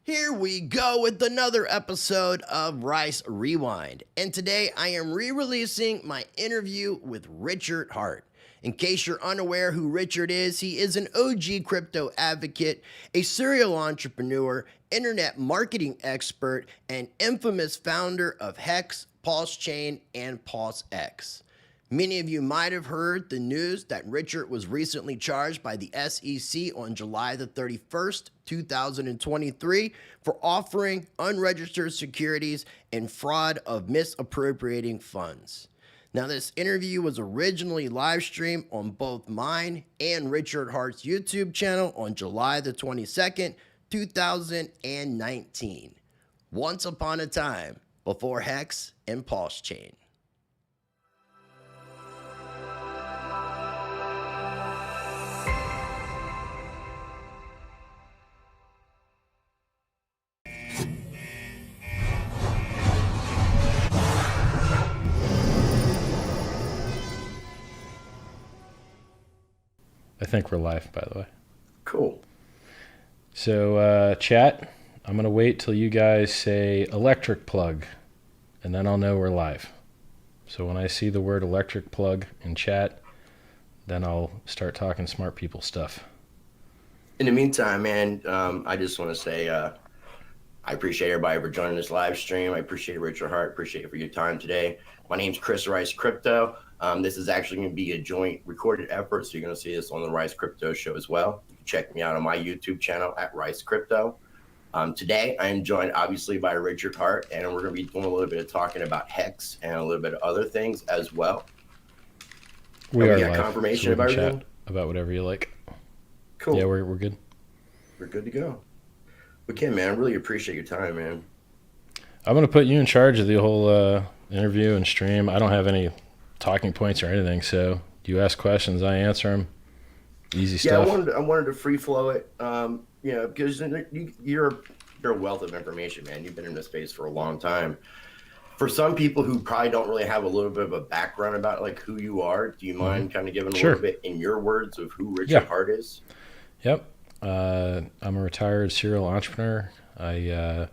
Here we go with another episode of Rice Rewind. And today I am re-releasing my interview with Richard Hart. In case you're unaware who Richard is, he is an OG crypto advocate, a serial entrepreneur, internet marketing expert, and infamous founder of Hex, PulseChain, and PulseX. Many of you might have heard the news that Richard was recently charged by the SEC on July the 31st, 2023 for offering unregistered securities and fraud of misappropriating funds. Now, this interview was originally live streamed on both mine and Richard Hart's YouTube channel on July the 22nd, 2019. Once upon a time before Hex and PulseChain. I think we're live, by the way. Cool. So, chat, I'm going to wait till you guys say electric plug, and then I'll know we're live. So when I see the word electric plug in chat, then I'll start talking smart people stuff. In the meantime, man, I just want to say I appreciate everybody for joining this live stream. I appreciate Richard Hart. Appreciate you for your time today. My name's Chris Rice Crypto. This is actually going to be a joint recorded effort, so you're going to see this on the Rice Crypto Show as well. You can check me out on my YouTube channel at Rice Crypto. Today, I am joined obviously by Richard Hart, and we're going to be doing a little bit of talking about Hex and a little bit of other things as well. We are got live, confirmation so of everything? chat about whatever you like. Cool. Yeah, we're good. We're good to go. Okay, man, I really appreciate your time, man. I'm going to put you in charge of the whole interview and stream. I don't have any talking points or anything, so you ask questions, I answer them. Easy stuff. Yeah, I wanted to free flow it, because you're a wealth of information, man. You've been in this space for a long time. For some people who probably don't really have a little bit of a background about like who you are, do you mind kind of giving a little bit in your words of who Richard Hart is? Yep. I'm a retired serial entrepreneur. I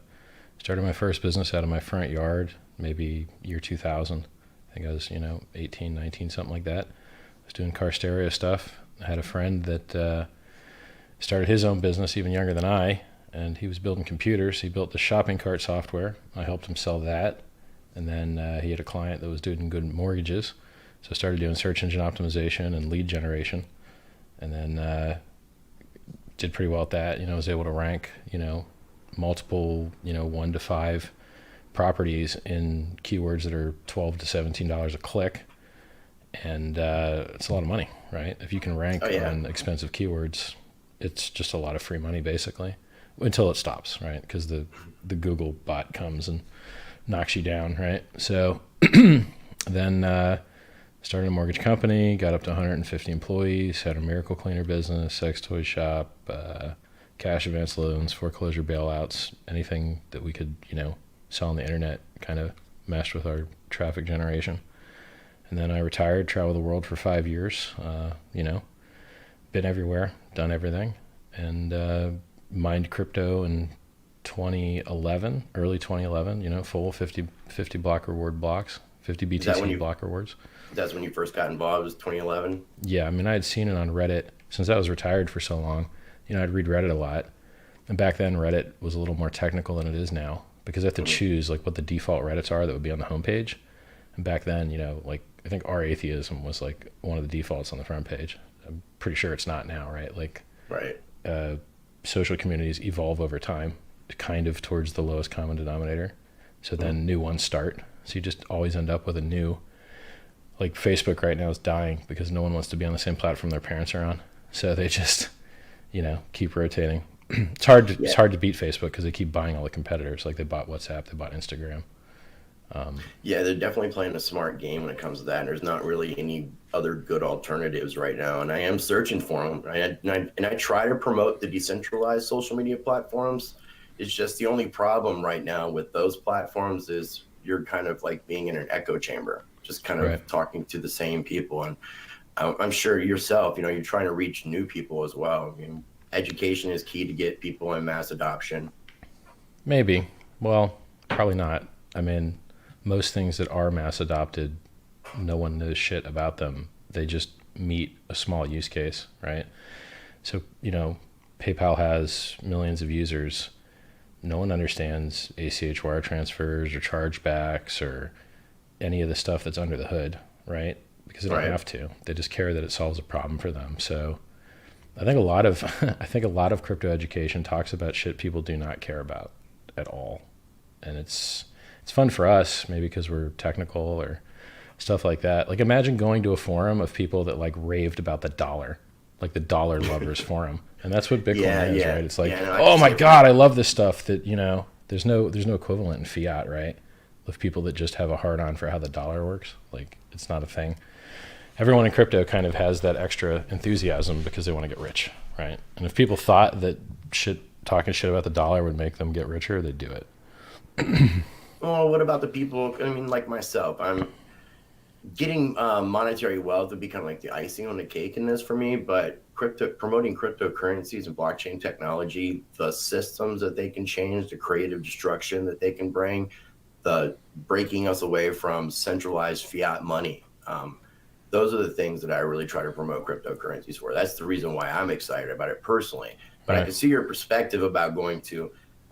started my first business out of my front yard, maybe year 2000. I think I was, 18, 19, something like that. I was doing car stereo stuff. I had a friend that started his own business even younger than I, and he was building computers. He built the shopping cart software. I helped him sell that. And then he had a client that was doing good mortgages. So I started doing search engine optimization and lead generation. And then did pretty well at that. Was able to rank, multiple, 1 to 5 properties in keywords that are $12 to $17 a click. And it's a lot of money, right? If you can rank on expensive keywords, it's just a lot of free money basically until it stops, right? Because the Google bot comes and knocks you down, right? So then started a mortgage company, got up to 150 employees, had a miracle cleaner business, sex toy shop, cash advance loans, foreclosure bailouts, anything that we could, sell on the internet, kind of meshed with our traffic generation. And then I retired, traveled the world for 5 years, been everywhere, done everything, and mined crypto in 2011, early 2011, full 50 block reward blocks, 50 BTC block rewards. That's when you first got involved, was 2011? Yeah, I mean, I had seen it on Reddit. Since I was retired for so long, I'd read Reddit a lot. And back then, Reddit was a little more technical than it is now, because I have to choose like what the default Reddits are that would be on the homepage. And back then, I think our atheism was like one of the defaults on the front page. I'm pretty sure it's not now, right? Right. Social communities evolve over time, kind of towards the lowest common denominator. So then new ones start. So you just always end up with a new, like Facebook right now is dying because no one wants to be on the same platform their parents are on. So they just, keep rotating. It's hard to beat Facebook because they keep buying all the competitors. Like they bought WhatsApp, they bought Instagram. Yeah, they're definitely playing a smart game when it comes to that. And there's not really any other good alternatives right now. And I am searching for them. And I try to promote the decentralized social media platforms. It's just the only problem right now with those platforms is you're kind of like being in an echo chamber, just kind of talking to the same people. And I'm sure yourself, you're trying to reach new people as well. I mean, education is key to get people in mass adoption. Maybe. Well, probably not. I mean, most things that are mass adopted, no one knows shit about them. They just meet a small use case, right? So, PayPal has millions of users. No one understands ACH wire transfers or chargebacks or any of the stuff that's under the hood, right? Because they don't have to. They just care that it solves a problem for them. So I think a lot of crypto education talks about shit people do not care about at all. And it's fun for us, maybe because we're technical or stuff like that. Like, imagine going to a forum of people that like raved about the dollar, like the dollar lovers forum. And that's what Bitcoin is, right? It's like, oh my God, I love this stuff that, there's no equivalent in fiat, right? Of people that just have a hard on for how the dollar works. Like, it's not a thing. Everyone in crypto kind of has that extra enthusiasm because they want to get rich, right? And if people thought that talking shit about the dollar would make them get richer, they'd do it. Well, what about the people, like myself? I'm getting monetary wealth would be kind of like the icing on the cake in this for me, but promoting cryptocurrencies and blockchain technology, the systems that they can change, the creative destruction that they can bring, the breaking us away from centralized fiat money. Those are the things that I really try to promote cryptocurrencies for. That's the reason why I'm excited about it personally. But I can see your perspective about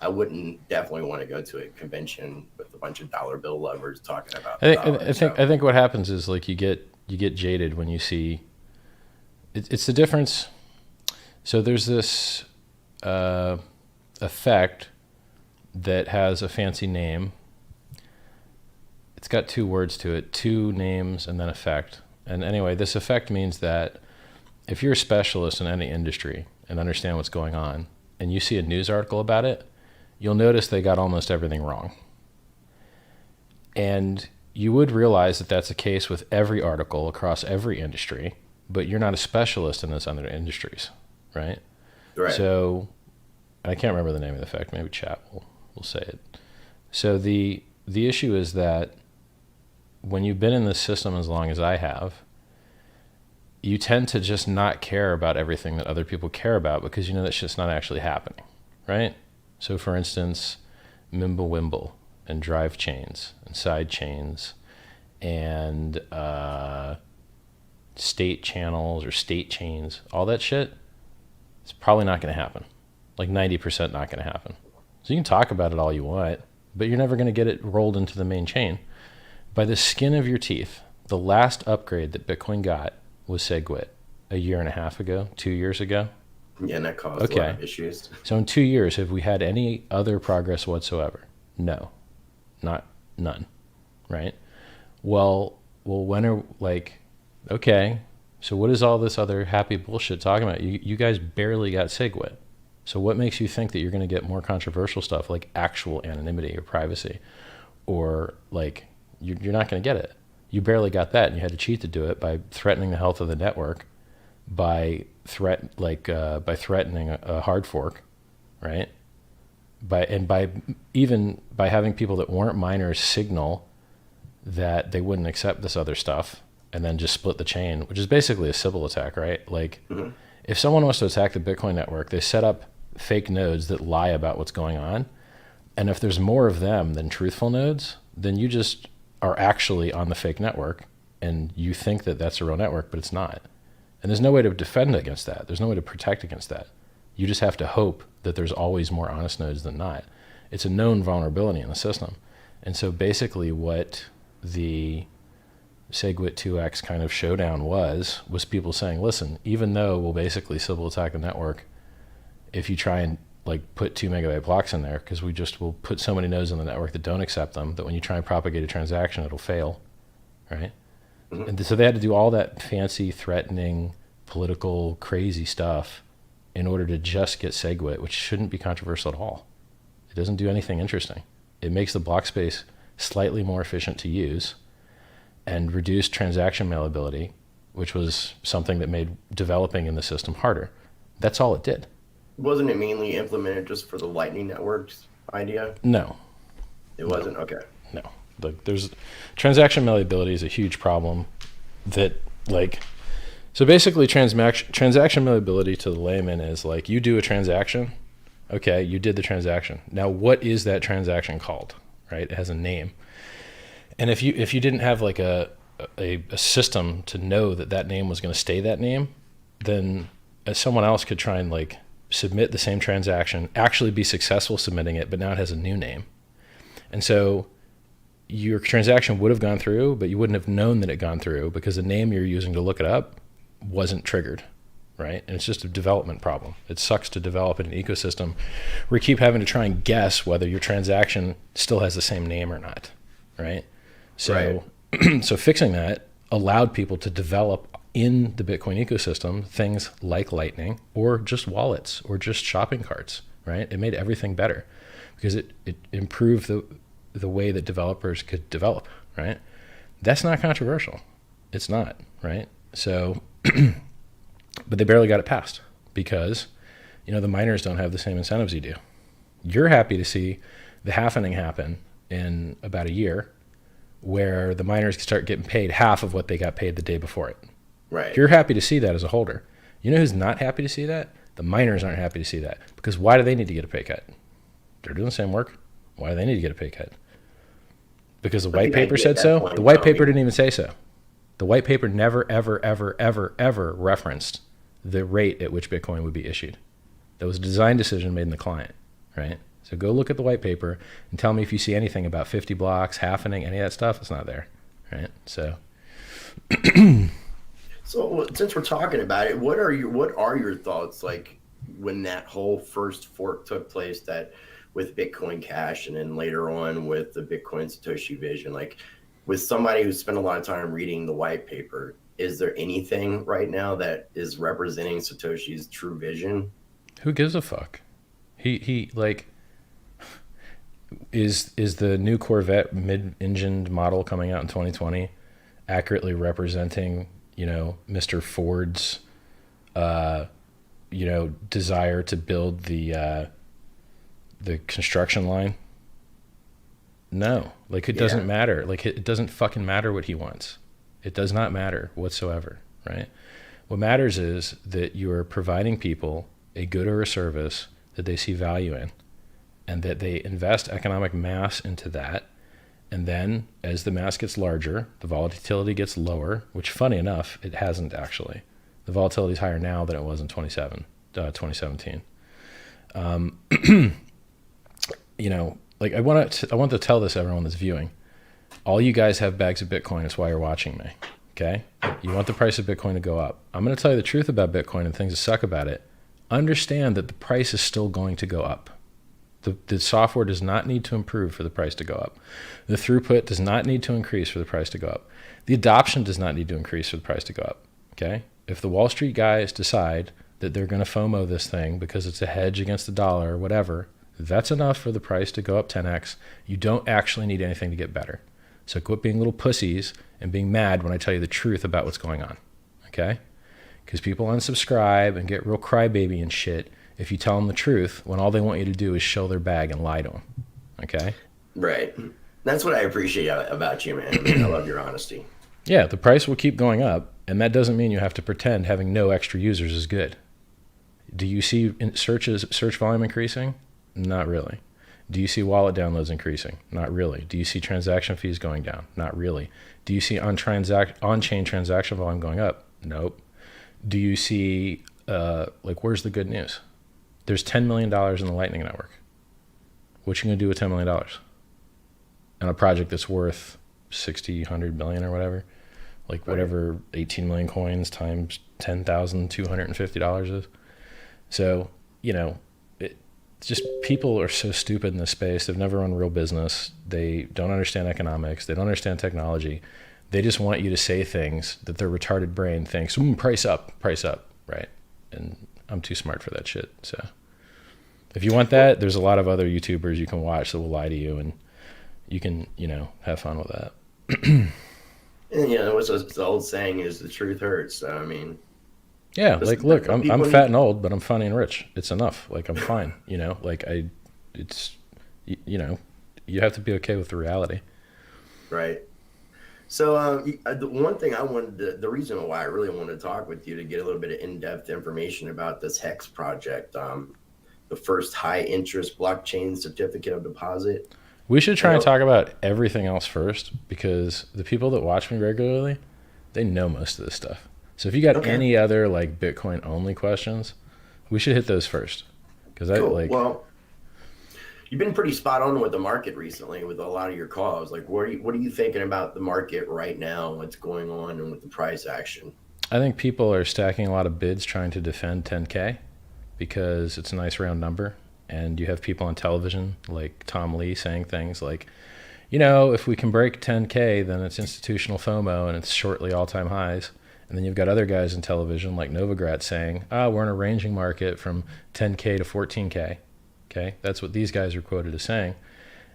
I wouldn't definitely want to go to a convention with a bunch of dollar bill lovers talking about I think what happens is like you get jaded when you see it's the difference. So there's this effect that has a fancy name. It's got two words to it, two names and then effect. And anyway, this effect means that if you're a specialist in any industry and understand what's going on and you see a news article about it, you'll notice they got almost everything wrong. And you would realize that that's the case with every article across every industry, but you're not a specialist in those other industries, right? Right. So I can't remember the name of the effect. Maybe chat will say it. So the issue is that when you've been in this system as long as I have, you tend to just not care about everything that other people care about because you know that shit's not actually happening, right? So for instance, Mimblewimble and drive chains and side chains and state channels or state chains, all that shit, it's probably not going to happen. Like 90% not going to happen. So you can talk about it all you want, but you're never going to get it rolled into the main chain. By the skin of your teeth, the last upgrade that Bitcoin got was SegWit a year and a half ago, 2 years ago. Yeah, and that caused a lot of issues. So in 2 years, have we had any other progress whatsoever? No, none, right? Well, when are okay, so what is all this other happy bullshit talking about? You guys barely got SegWit. So what makes you think that you're going to get more controversial stuff like actual anonymity or privacy, or like you're not going to get it? You barely got that, and you had to cheat to do it by threatening the health of the network, by threatening a hard fork, right? By having people that weren't miners signal that they wouldn't accept this other stuff, and then just split the chain, which is basically a Sybil attack, right? Like, if someone wants to attack the Bitcoin network, they set up fake nodes that lie about what's going on, and if there's more of them than truthful nodes, then you just are actually on the fake network, and you think that that's a real network, but it's not. And there's no way to defend against that. There's no way to protect against that. You just have to hope that there's always more honest nodes than not. It's a known vulnerability in the system. And so basically what the SegWit 2x kind of showdown was people saying, listen, even though we'll basically Sybil attack the network if you try and put 2 megabyte blocks in there, because will put so many nodes on the network that don't accept them that when you try and propagate a transaction, it'll fail, right? And so they had to do all that fancy, threatening, political, crazy stuff in order to just get SegWit, which shouldn't be controversial at all. It doesn't do anything interesting. It makes the block space slightly more efficient to use and reduce transaction malleability, which was something that made developing in the system harder. That's all it did. Wasn't it mainly implemented just for the Lightning Network's idea? No. It wasn't? Okay. No. There's transaction malleability is a huge problem that so basically transaction malleability to the layman is you do a transaction, Okay, you did the transaction. Now, what is that transaction called? Right? It has a name. And if you didn't have like a system to know that that name was going to stay that name, then someone else could try and like submit the same transaction, actually be successful submitting it, but now it has a new name. And so your transaction would have gone through, but you wouldn't have known that it gone through because the name you're using to look it up wasn't triggered, right? And it's just a development problem. It sucks to develop in an ecosystem where you keep having to try and guess whether your transaction still has the same name or not, right? So, so fixing that allowed people to develop in the Bitcoin ecosystem things like Lightning or just wallets or just shopping carts, right? It made everything better because it improved the way that developers could develop, right? That's not controversial. It's not, right? So, but they barely got it passed because, you know, the miners don't have the same incentives you do. You're happy to see the halvening happen in about a year where the miners can start getting paid half of what they got paid the day before it. Right. You're happy to see that as a holder. You know who's not happy to see that? The miners aren't happy to see that. Because why do they need to get a pay cut? They're doing the same work. Why do they need to get a pay cut? Because the white paper said so? The white paper didn't even say so. The white paper never, ever, ever, ever, ever referenced the rate at which Bitcoin would be issued. That was a design decision made in the client, right? So go look at the white paper and tell me if you see anything about 50 blocks, halvening, any of that stuff. It's not there, right? So... So since we're talking about it, what are your thoughts like when that whole first fork took place, that with Bitcoin Cash and then later on with the Bitcoin Satoshi Vision, like with somebody who spent a lot of time reading the white paper, is there anything right now that is representing Satoshi's true vision? Who gives a fuck? He like is the new Corvette mid-engined model coming out in 2020 accurately representing, you know, Mr. Ford's, you know, desire to build the construction line? No, like it doesn't matter. Like it doesn't fucking matter what he wants. It does not matter whatsoever, right? What matters is that you are providing people a good or a service that they see value in, and that they invest economic mass into that. And then as the mass gets larger, the volatility gets lower, which funny enough, it hasn't actually. The volatility is higher now than it was in 2017. You know, like I want to tell this to everyone that's viewing. All you guys have bags of Bitcoin. That's why you're watching me. Okay? You want the price of Bitcoin to go up. I'm going to tell you the truth about Bitcoin and things that suck about it. Understand that the price is still going to go up. The software does not need to improve for the price to go up. The throughput does not need to increase for the price to go up. The adoption does not need to increase for the price to go up. Okay? If the Wall Street guys decide that they're going to FOMO this thing because it's a hedge against the dollar or whatever, that's enough for the price to go up 10x. You don't actually need anything to get better. So quit being little pussies and being mad when I tell you the truth about what's going on. Okay? Because people unsubscribe and get real crybaby and shit if you tell them the truth when all they want you to do is show their bag and lie to them. Okay? Right. That's what I appreciate about you, man. I mean, I love your honesty. Yeah, the price will keep going up, and that doesn't mean you have to pretend having no extra users is good. Do you see search volume increasing? Not really. Do you see wallet downloads increasing? Not really. Do you see transaction fees going down? Not really. Do you see on-chain transaction volume going up? Nope. Do you see, where's the good news? There's $10 million in the Lightning Network. What you gonna do with $10 million? On a project that's worth 60, 100 million or whatever? Like whatever 18 million coins times $10,250 is. So, you know, just people are so stupid in this space. They've never run real business. They don't understand economics. They don't understand technology. They just want you to say things that their retarded brain thinks, price up, right? And I'm too smart for that shit. So if you want that, there's a lot of other YouTubers you can watch that will lie to you, and you can, you know, have fun with that. And, you know, what's the old saying is the truth hurts. So, I mean... Yeah, like, look, I'm fat and old, but I'm funny and rich. It's enough. Like, I'm fine, you know? Like, you know, you have to be okay with the reality. Right. So the one thing the reason why I really wanted to talk with you to get a little bit of in-depth information about this Hex project, the first high interest blockchain certificate of deposit. We should try and talk about everything else first, because the people that watch me regularly, they know most of this stuff. So if you got any other like Bitcoin only questions, we should hit those first. Because well, you've been pretty spot on with the market recently with a lot of your calls. Like, what are you thinking about the market right now? What's going on and with the price action? I think people are stacking a lot of bids trying to defend 10K because it's a nice round number. And you have people on television like Tom Lee saying things like, you know, if we can break 10K, then it's institutional FOMO and it's shortly all-time highs. And then you've got other guys on television like Novogratz saying, we're in a ranging market from 10K to 14K. Okay, that's what these guys are quoted as saying.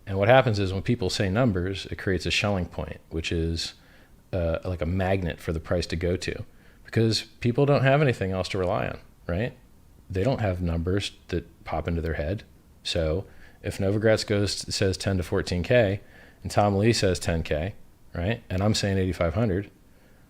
And what happens is when people say numbers, it creates a Schelling point, which is like a magnet for the price to go to, because people don't have anything else to rely on, right? They don't have numbers that pop into their head. So if Novogratz says 10 to 14K and Tom Lee says 10K, right? And I'm saying 8,500.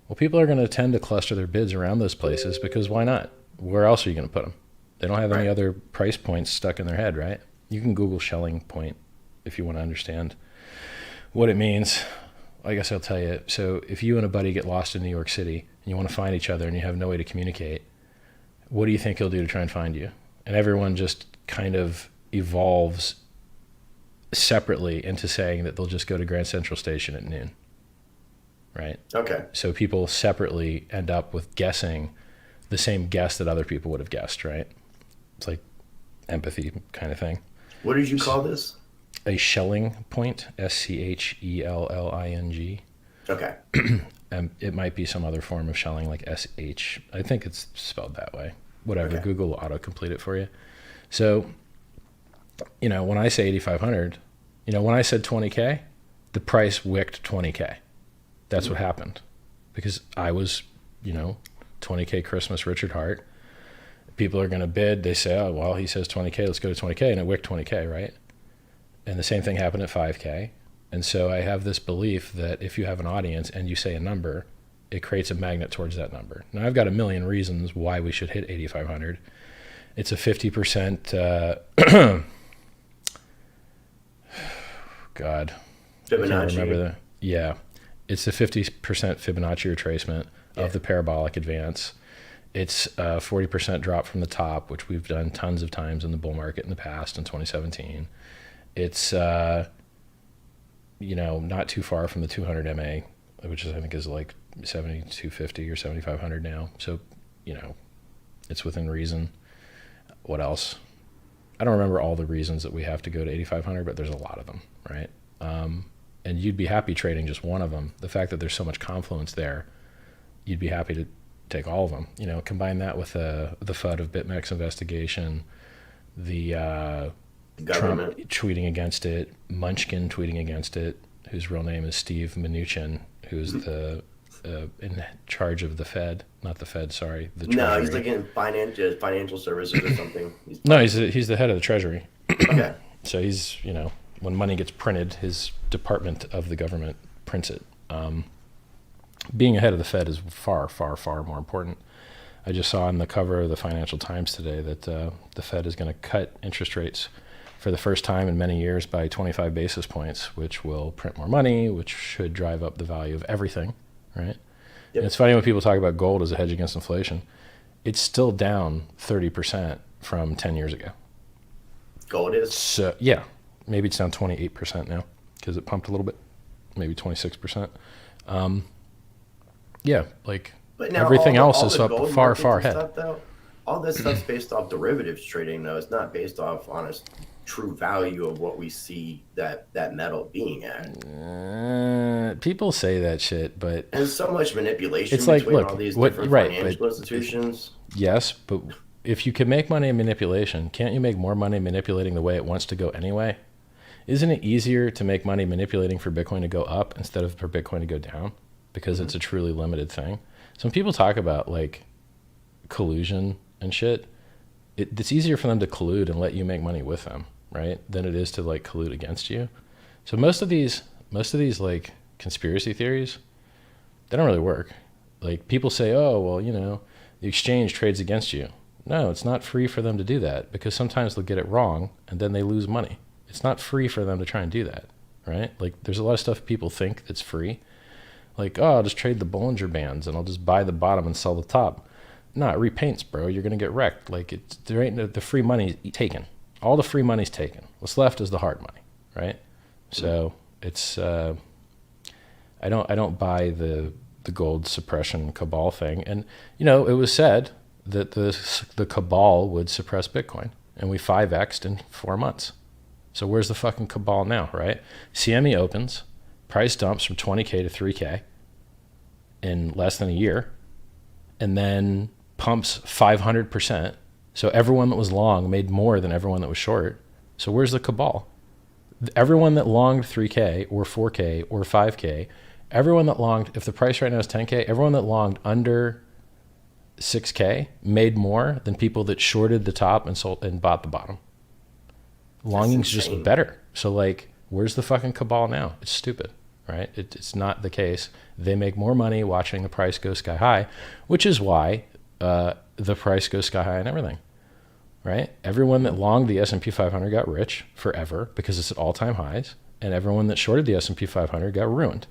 Well, people are going to tend to cluster their bids around those places because why not? Where else are you going to put them? They don't have any other price points stuck in their head, right? You can Google Schelling point if you want to understand what it means. I guess I'll tell you. So if you and a buddy get lost in New York City and you want to find each other and you have no way to communicate, what do you think he'll do to try and find you? And everyone just kind of evolves separately into saying that they'll just go to Grand Central Station at noon, right? Okay. So people separately end up with guessing the same guess that other people would have guessed, right? It's like empathy kind of thing. What did you call this? A Schelling point, Schelling. Okay. It might be some other form of Schelling, like SH. I think it's spelled that way. Whatever. Okay. Google will autocomplete it for you. So, you know, when I say 8,500, you know, when I said 20K, the price wicked 20K. That's what happened, because I was, you know, 20K Christmas Richard Hart. People are going to bid. They say, oh, well, he says 20K, let's go to 20K. And it wicked 20K, right? And the same thing happened at 5K. And so I have this belief that if you have an audience and you say a number, it creates a magnet towards that number. Now, I've got a million reasons why we should hit 8,500. It's a 50%, God, Fibonacci. I can't remember it's a 50% Fibonacci retracement of the parabolic advance. It's a 40% drop from the top, which we've done tons of times in the bull market in the past in 2017. It's, you know, not too far from the 200 MA, which is, I think is like 7,250 or 7,500 now. So, you know, it's within reason. What else? I don't remember all the reasons that we have to go to 8,500, but there's a lot of them, right? And you'd be happy trading just one of them. The fact that there's so much confluence there, you'd be happy to take all of them. You know, combine that with the FUD of BitMEX investigation, the Trump tweeting against it, Munchkin tweeting against it, whose real name is Steve Mnuchin, who's the in charge of the Fed, not the Fed, sorry, the Treasury. No, he's like in financial services or something. He's the head of the Treasury. Okay. So he's, you know, when money gets printed, his department of the government prints it. Being ahead of the Fed is far, far, far more important. I just saw on the cover of the Financial Times today that the Fed is going to cut interest rates for the first time in many years by 25 basis points, which will print more money, which should drive up the value of everything, right? Yep. And it's funny when people talk about gold as a hedge against inflation. It's still down 30% from 10 years ago. Gold is? So, yeah. Maybe it's down 28% now because it pumped a little bit, maybe 26%. Yeah, like everything else is up far, far ahead. All this stuff's based off derivatives trading, though. It's not based off honest, true value of what we see that metal being at. People say that shit, but there's so much manipulation it's like, between look, all these different financial institutions. Yes, but if you can make money in manipulation, can't you make more money manipulating the way it wants to go anyway? Isn't it easier to make money manipulating for Bitcoin to go up instead of for Bitcoin to go down? Because it's a truly limited thing. So when people talk about like collusion and shit, it's easier for them to collude and let you make money with them, right? Than it is to like collude against you. So most of these like conspiracy theories, they don't really work. Like people say, oh, well, you know, the exchange trades against you. No, it's not free for them to do that, because sometimes they'll get it wrong and then they lose money. It's not free for them to try and do that, right? Like, there's a lot of stuff people think that's free. Like, oh, I'll just trade the Bollinger Bands and I'll just buy the bottom and sell the top. No, it repaints, bro. You're going to get wrecked. Like, there ain't no, the free money taken. All the free money's taken. What's left is the hard money, right? So it's, I don't buy the gold suppression cabal thing. And, you know, it was said that the cabal would suppress Bitcoin, and we 5x'd in 4 months. So where's the fucking cabal now, right? CME opens, price dumps from 20K to 3K in less than a year, and then pumps 500%. So everyone that was long made more than everyone that was short. So where's the cabal? Everyone that longed 3K or 4K or 5K, everyone that longed, if the price right now is 10K, everyone that longed under 6K made more than people that shorted the top and sold and bought the bottom. Longing's just better. So, like, where's the fucking cabal now? It's stupid, right? It's not the case. They make more money watching the price go sky high, which is why the price goes sky high and everything, right? Everyone that longed the S&P 500 got rich forever because it's at all-time highs, and everyone that shorted the S&P 500 got ruined.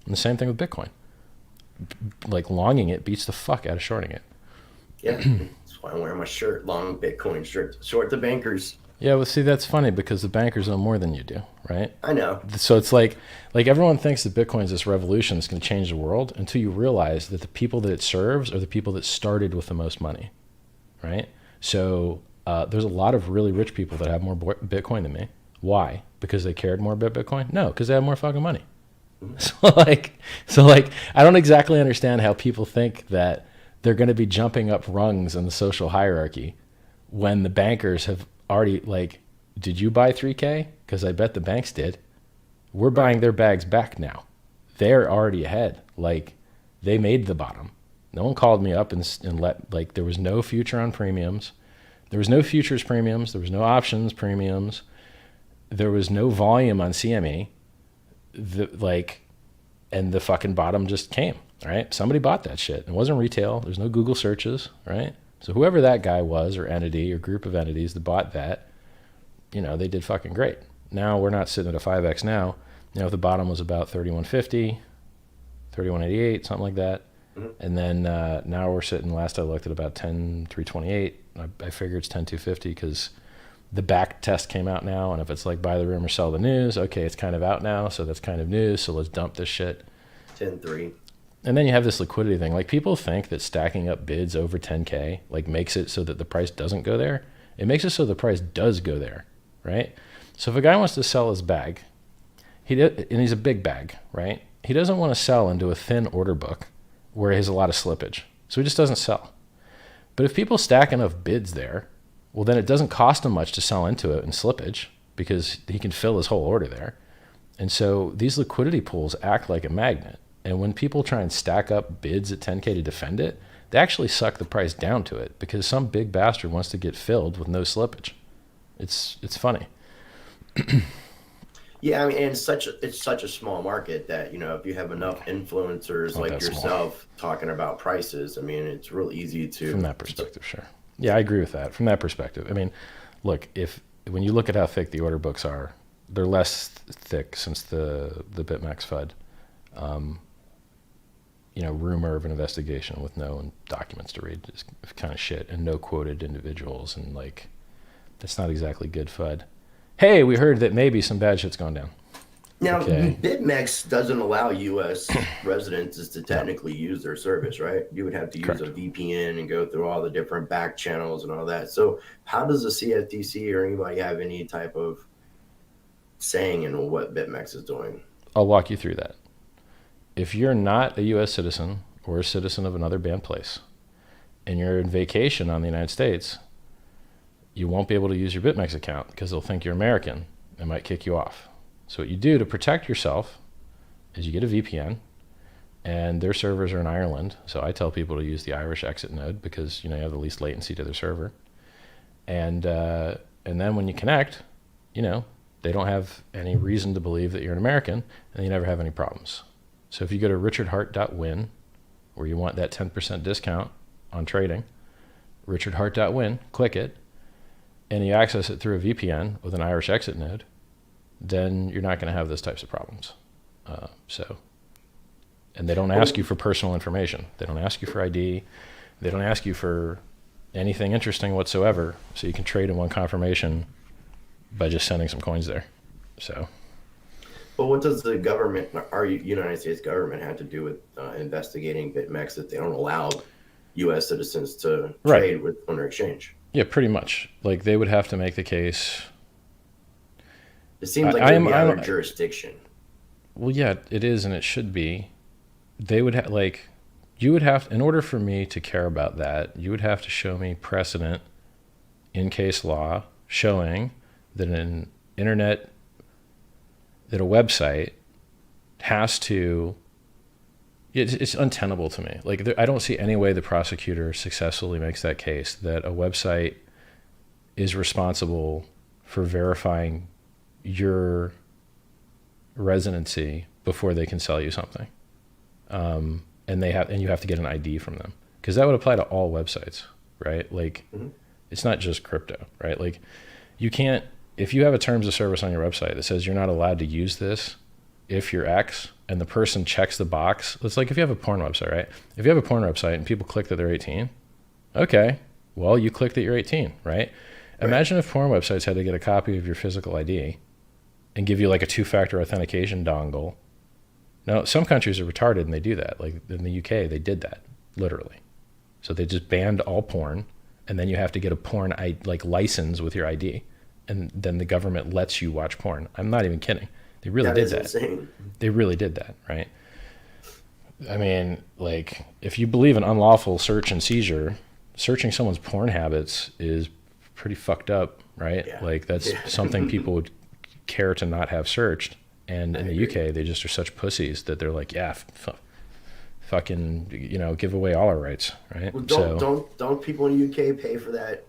And the same thing with Bitcoin. Like, longing it beats the fuck out of shorting it. Yeah, that's why I'm wearing my shirt, long Bitcoin shirt, short the bankers. Yeah, well, see, that's funny because the bankers know more than you do, right? I know. So it's like everyone thinks that Bitcoin is this revolution that's going to change the world until you realize that the people that it serves are the people that started with the most money, right? So there's a lot of really rich people that have more Bitcoin than me. Why? Because they cared more about Bitcoin? No, because they have more fucking money. So I don't exactly understand how people think that they're going to be jumping up rungs in the social hierarchy when the bankers have already, like, did you buy 3K? Because I bet the banks did. We're buying their bags back now. They're already ahead. Like, they made the bottom. No one called me up and let, like, there was no future on premiums. There was no futures premiums. There was no options premiums. There was no volume on CME. And the fucking bottom just came, right? Somebody bought that shit. It wasn't retail. There's no Google searches, right? So whoever that guy was, or entity or group of entities that bought that, you know, they did fucking great. Now we're not sitting at a 5x now. You know, the bottom was about 3150, 3188, something like that. Mm-hmm. And then now we're sitting, last I looked, at about 10328. I figure it's 10250 because the back test came out now. And if it's like buy the rumor, sell the news, okay, it's kind of out now. So that's kind of news. So let's dump this shit. 10.3. And then you have this liquidity thing. Like, people think that stacking up bids over 10K like makes it so that the price doesn't go there. It makes it so the price does go there, right? So if a guy wants to sell his bag, and he's a big bag, right? He doesn't want to sell into a thin order book where he has a lot of slippage. So he just doesn't sell. But if people stack enough bids there, well, then it doesn't cost him much to sell into it in slippage because he can fill his whole order there. And so these liquidity pools act like a magnet. And when people try and stack up bids at 10K to defend it, they actually suck the price down to it because some big bastard wants to get filled with no slippage. It's funny. Yeah, I mean, and it's such a small market that, you know, if you have enough influencers like yourself talking about prices, I mean, it's real easy to. From that perspective, sure. Yeah, I agree with that. From that perspective, I mean, look, when you look at how thick the order books are, they're less thick since the BitMEX FUD. You know, rumor of an investigation with no documents to read is kind of shit, and no quoted individuals, and like, that's not exactly good FUD. Hey, we heard that maybe some bad shit's gone down. Now, okay. BitMEX doesn't allow U.S. residents to technically use their service, right? You would have to use Correct. a VPN and go through all the different back channels and all that. So how does the CFTC or anybody have any type of saying in what BitMEX is doing? I'll walk you through that. If you're not a U.S. citizen or a citizen of another banned place, and you're in vacation on the United States, you won't be able to use your BitMEX account because they'll think you're American and might kick you off. So what you do to protect yourself is you get a VPN, and their servers are in Ireland. So I tell people to use the Irish exit node because, you know, you have the least latency to their server. And then when you connect, you know, they don't have any reason to believe that you're an American, and you never have any problems. So if you go to richardhart.win, where you want that 10% discount on trading, richardhart.win, click it, and you access it through a VPN with an Irish exit node, then you're not going to have those types of problems. And they don't ask you for personal information. They don't ask you for ID. They don't ask you for anything interesting whatsoever. So you can trade in one confirmation by just sending some coins there. So. But what does the government, our United States government, have to do with investigating BitMEX that they don't allow U.S. citizens to trade with on their exchange? Yeah, pretty much. Like they would have to make the case. It seems like it would be out of jurisdiction. Well, yeah, it is, and it should be. They would have you would have, in order for me to care about that, you would have to show me precedent in case law showing that a website has to. It's untenable to me. Like I don't see any way the prosecutor successfully makes that case that a website is responsible for verifying your residency before they can sell you something, and you have to get an ID from them, because that would apply to all websites, right? Like, It's not just crypto, right? Like, you can't, if you have a terms of service on your website that says you're not allowed to use this if you're X, and the person checks the box. It's like if you have a porn website, right? If you have a porn website and people click that they're 18, okay, well, you click that you're 18, right? Imagine if porn websites had to get a copy of your physical ID and give you like a 2-factor authentication dongle. Now, some countries are retarded and they do that. Like in the UK, they did that, literally. So they just banned all porn, and then you have to get a porn license with your ID, and then the government lets you watch porn. I'm not even kidding. They really did that. Insane. They really did that, right? I mean, like, if you believe in unlawful search and seizure, searching someone's porn habits is pretty fucked up, right? Yeah. Like, that's something people would care to not have searched. And in the UK, they just are such pussies that they're like, yeah, fucking, give away all our rights, right? Well, don't people in the UK pay for that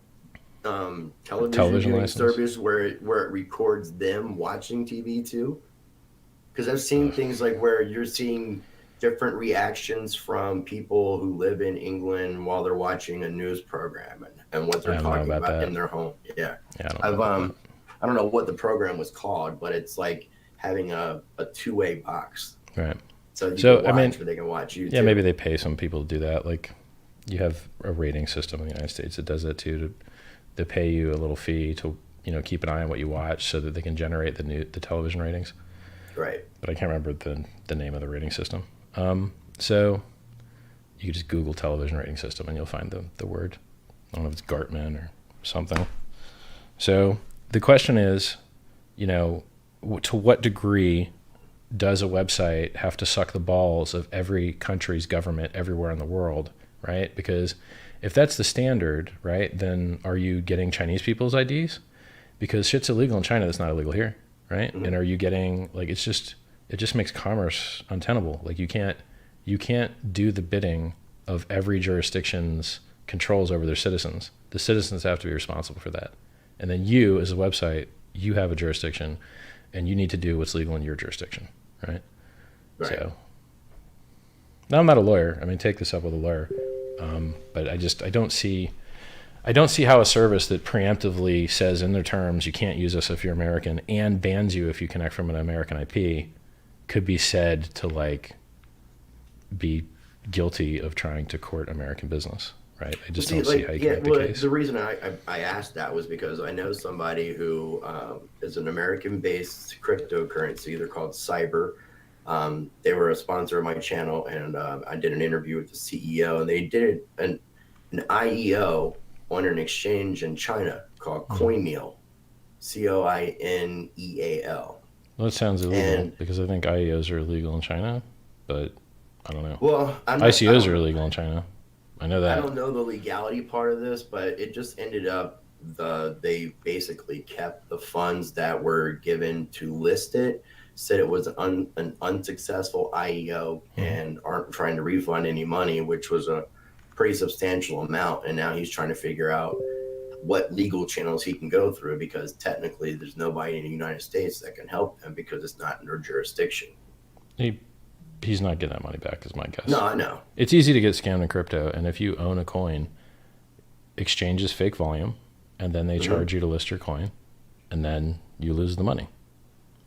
television viewing service where it records them watching TV too? Because I've seen things like where you're seeing different reactions from people who live in England while they're watching a news program and what they're talking about in their home. Yeah, I don't know what the program was called, but it's like having a two-way box. Right. So you can watch, but they can watch you. Yeah, maybe they pay some people to do that. Like, you have a rating system in the United States that does that too. They pay you a little fee to keep an eye on what you watch so that they can generate the television ratings. Right. But I can't remember the name of the rating system. So you could just Google television rating system and you'll find the word. I don't know if it's Gartman or something. So the question is, to what degree does a website have to suck the balls of every country's government everywhere in the world, right? Because if that's the standard, right, then are you getting Chinese people's IDs? Because shit's illegal in China that's not illegal here, right? Mm-hmm. And are you getting, like, it just makes commerce untenable. Like, you can't do the bidding of every jurisdiction's controls over their citizens. The citizens have to be responsible for that. And then you, as a website, you have a jurisdiction, and you need to do what's legal in your jurisdiction, right? So, now I'm not a lawyer. I mean, take this up with a lawyer. But I don't see how a service that preemptively says in their terms you can't use us if you're American and bans you if you connect from an American IP could be said to like be guilty of trying to court American business, right? I just don't see how you can make the case. The reason I asked that was because I know somebody who is an American-based cryptocurrency. They're called Cyber. They were a sponsor of my channel, and I did an interview with the CEO, and they did an IEO on an exchange in China called Coinmeal, COINEAL. Well, that sounds illegal because I think IEOs are illegal in China, but I don't know. Well, ICOs are illegal in China. I know that. I don't know the legality part of this, but it just ended up they basically kept the funds that were given to list it. Said it was an unsuccessful IEO and aren't trying to refund any money, which was a pretty substantial amount. And now he's trying to figure out what legal channels he can go through, because technically there's nobody in the United States that can help them because it's not in their jurisdiction. He's not getting that money back, is my guess. No, I know. It's easy to get scammed in crypto, and if you own a coin, exchanges fake volume, and then they charge you to list your coin, and then you lose the money.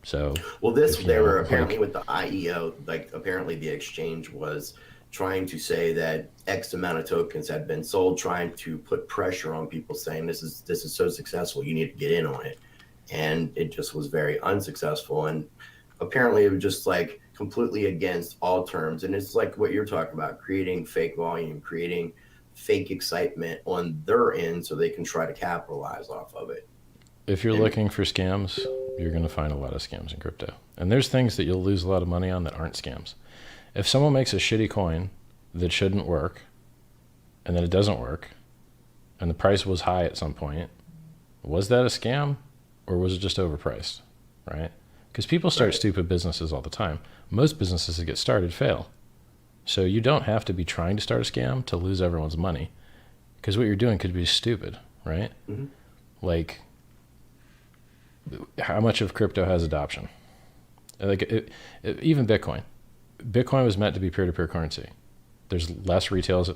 So well, they were apparently with the IEO, like apparently the exchange was trying to say that X amount of tokens had been sold, trying to put pressure on people, saying this is so successful, you need to get in on it, and it just was very unsuccessful. And apparently it was just like completely against all terms. And it's like what you're talking about, creating fake volume, creating fake excitement on their end so they can try to capitalize off of it. If you're looking for scams, you're going to find a lot of scams in crypto. And there's things that you'll lose a lot of money on that aren't scams. If someone makes a shitty coin that shouldn't work, and then it doesn't work, and the price was high at some point, was that a scam, or was it just overpriced, right? Because people start stupid businesses all the time. Most businesses that get started fail. So you don't have to be trying to start a scam to lose everyone's money, because what you're doing could be stupid, right? Mm-hmm. Like, how much of crypto has adoption? Like even Bitcoin. Bitcoin was meant to be peer-to-peer currency. There's less retailers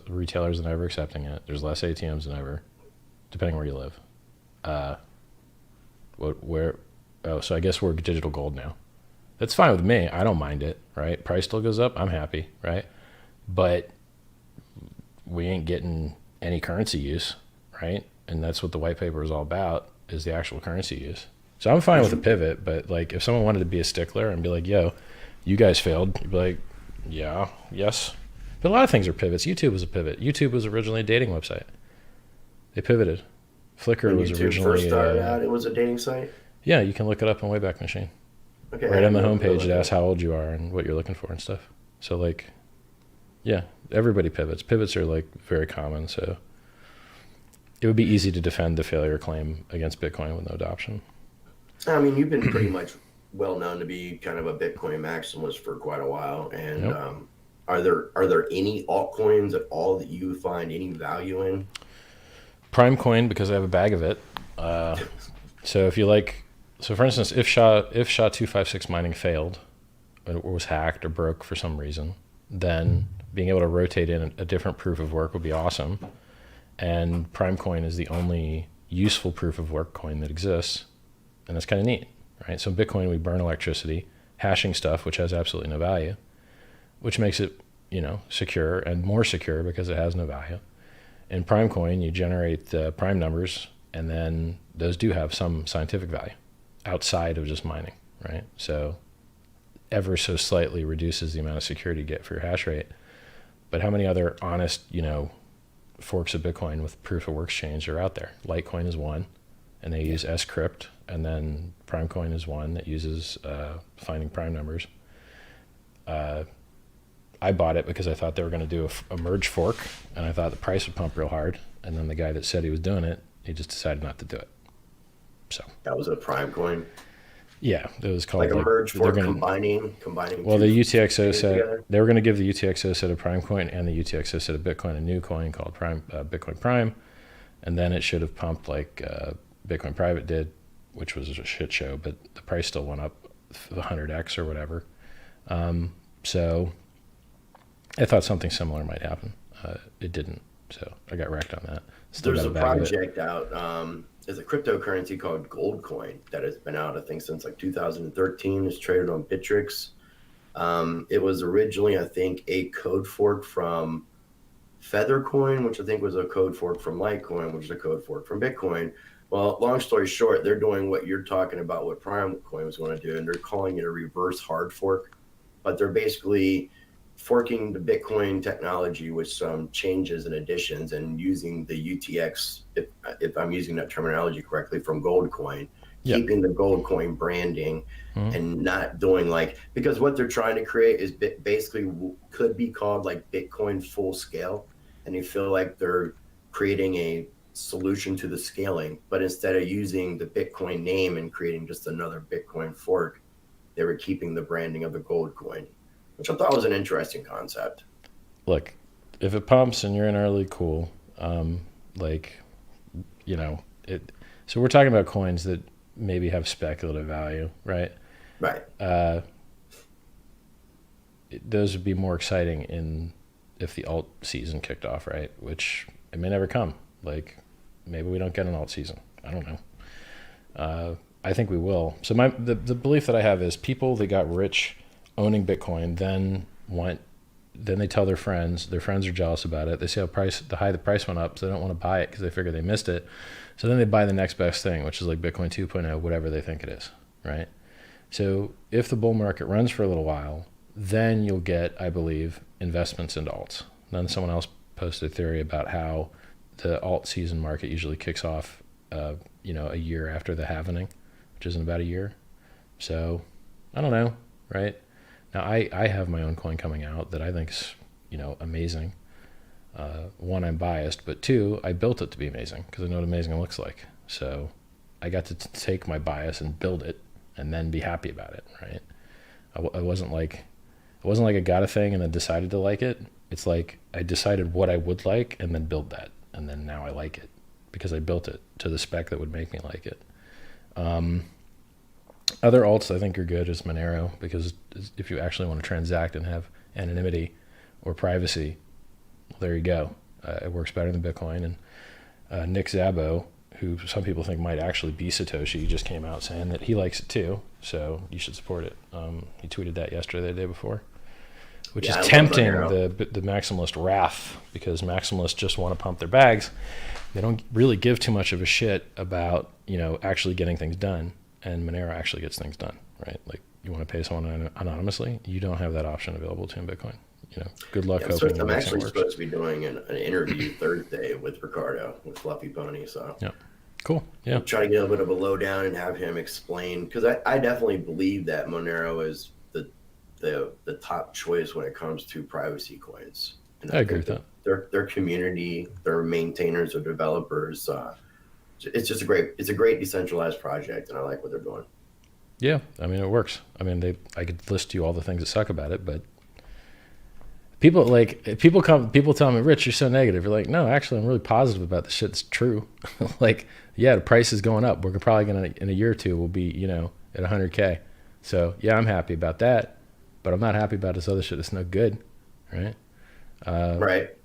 than ever accepting it. There's less ATMs than ever, depending where you live. So I guess we're digital gold now. That's fine with me. I don't mind it, right? Price still goes up. I'm happy, right? But we ain't getting any currency use, right? And that's what the white paper is all about, is the actual currency use. So I'm fine with a pivot, but like if someone wanted to be a stickler and be like, yo, you guys failed, you'd be like, yeah, yes. But a lot of things are pivots. YouTube was a pivot. YouTube was originally a dating website. They pivoted. Flickr was YouTube originally first started out, it was a dating site? Yeah, you can look it up on Wayback Machine. Okay. Right on the homepage, it asks how old you are and what you're looking for and stuff. So like, yeah, everybody pivots. Pivots are like very common. So it would be easy to defend the failure claim against Bitcoin with no adoption. I mean, you've been pretty much well known to be kind of a Bitcoin maximalist for quite a while. And Yep. Are there any altcoins at all that you find any value in? Prime coin, because I have a bag of it. So if you like, so for instance, if SHA-256 mining failed or was hacked or broke for some reason, then being able to rotate in a different proof of work would be awesome. And Prime coin is the only useful proof of work coin that exists. And that's kind of neat, right? So in Bitcoin, we burn electricity, hashing stuff, which has absolutely no value, which makes it, secure and more secure because it has no value. In Prime coin, you generate the prime numbers, and then those do have some scientific value outside of just mining, right? So ever so slightly reduces the amount of security you get for your hash rate. But how many other honest, forks of Bitcoin with proof of work exchange are out there? Litecoin is one, and they use scrypt, and then Primecoin is one that uses finding prime numbers. I bought it because I thought they were going to do a merge fork, and I thought the price would pump real hard. And then the guy that said he was doing it, he just decided not to do it. So that was a Prime coin. Yeah, it was called like a merge fork, combining. Well, the UTXO said they were going to give the UTXO set of Primecoin and the UTXO set of Bitcoin a new coin called Bitcoin Prime, and then it should have pumped like Bitcoin Private did, which was a shit show, but the price still went up 100x or whatever. So I thought something similar might happen. It didn't, so I got wrecked on that. Still There's a project out. There's a cryptocurrency called Goldcoin that has been out, I think, since like 2013. It's traded on Bittrex. It was originally, I think, a code fork from Feathercoin, which I think was a code fork from Litecoin, which is a code fork from Bitcoin. Well, long story short, they're doing what you're talking about, what Primecoin was going to do, and they're calling it a reverse hard fork. But they're basically forking the Bitcoin technology with some changes and additions and using the UTX, if I'm using that terminology correctly, from Goldcoin, keeping the Goldcoin branding and not doing because what they're trying to create is basically could be called like Bitcoin full scale. And you feel like they're creating a solution to the scaling, but instead of using the Bitcoin name and creating just another Bitcoin fork, they were keeping the branding of the Goldcoin, which I thought was an interesting concept. Look, if it pumps and you're in early, cool. So we're talking about coins that maybe have speculative value, right? Right. Those would be more exciting if the alt season kicked off, right? Which it may never come. Maybe we don't get an alt season. I don't know. I think we will. So the belief that I have is people that got rich owning Bitcoin then they tell their friends are jealous about it. They see how high the price went up, so they don't want to buy it because they figure they missed it. So then they buy the next best thing, which is like Bitcoin 2.0, whatever they think it is, right? So if the bull market runs for a little while, then you'll get, I believe, investments into alts. Then someone else posted a theory about how the alt season market usually kicks off, a year after the halvening, which is in about a year. So I don't know, right? Now I have my own coin coming out that I think is, amazing. One, I'm biased, but two, I built it to be amazing because I know what amazing looks like. So I got to take my bias and build it and then be happy about it, right? It wasn't like I got a thing and then decided to like it. It's like I decided what I would like and then build that. And then now I like it because I built it to the spec that would make me like it. Other alts I think are good is Monero, because if you actually want to transact and have anonymity or privacy, well, there you go. It works better than Bitcoin. And Nick Szabo, who some people think might actually be Satoshi, just came out saying that he likes it too. So you should support it. He tweeted that yesterday, the day before, which is tempting the maximalist wrath, because maximalists just want to pump their bags. They don't really give too much of a shit about, actually getting things done. And Monero actually gets things done, right? Like, you want to pay someone anonymously, you don't have that option available to you in Bitcoin. Good luck hoping. I'm actually supposed to be doing an interview Thursday with Ricardo, with Fluffy Pony. So yeah, cool. Yeah, I'll try to get a bit of a lowdown and have him explain, because I definitely believe that Monero is the top choice when it comes to privacy coins. And I agree with that. Their community, their maintainers or developers. It's a great decentralized project, and I like what they're doing. Yeah, I mean, it works. I mean, I could list you all the things that suck about it, but people tell me, Rich, you're so negative. You're like, no, actually, I'm really positive about the shit that's true. Like, yeah, the price is going up. We're probably gonna, in a year or two, we'll be, at 100K. So yeah, I'm happy about that, but I'm not happy about this other shit that's no good, right? Right.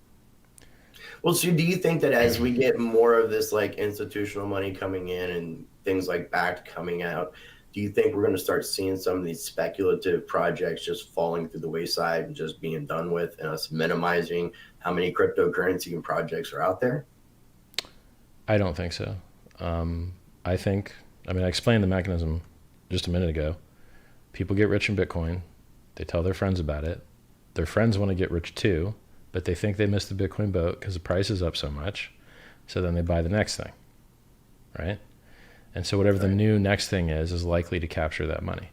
Well, so do you think that as we get more of this like institutional money coming in and things like backed coming out, do you think we're going to start seeing some of these speculative projects just falling through the wayside and just being done with, and us minimizing how many cryptocurrency and projects are out there? I don't think so. I explained the mechanism just a minute ago. People get rich in Bitcoin. They tell their friends about it. Their friends want to get rich too, but they think they missed the Bitcoin boat because the price is up so much. So then they buy the next thing, right? And so whatever the new next thing is likely to capture that money.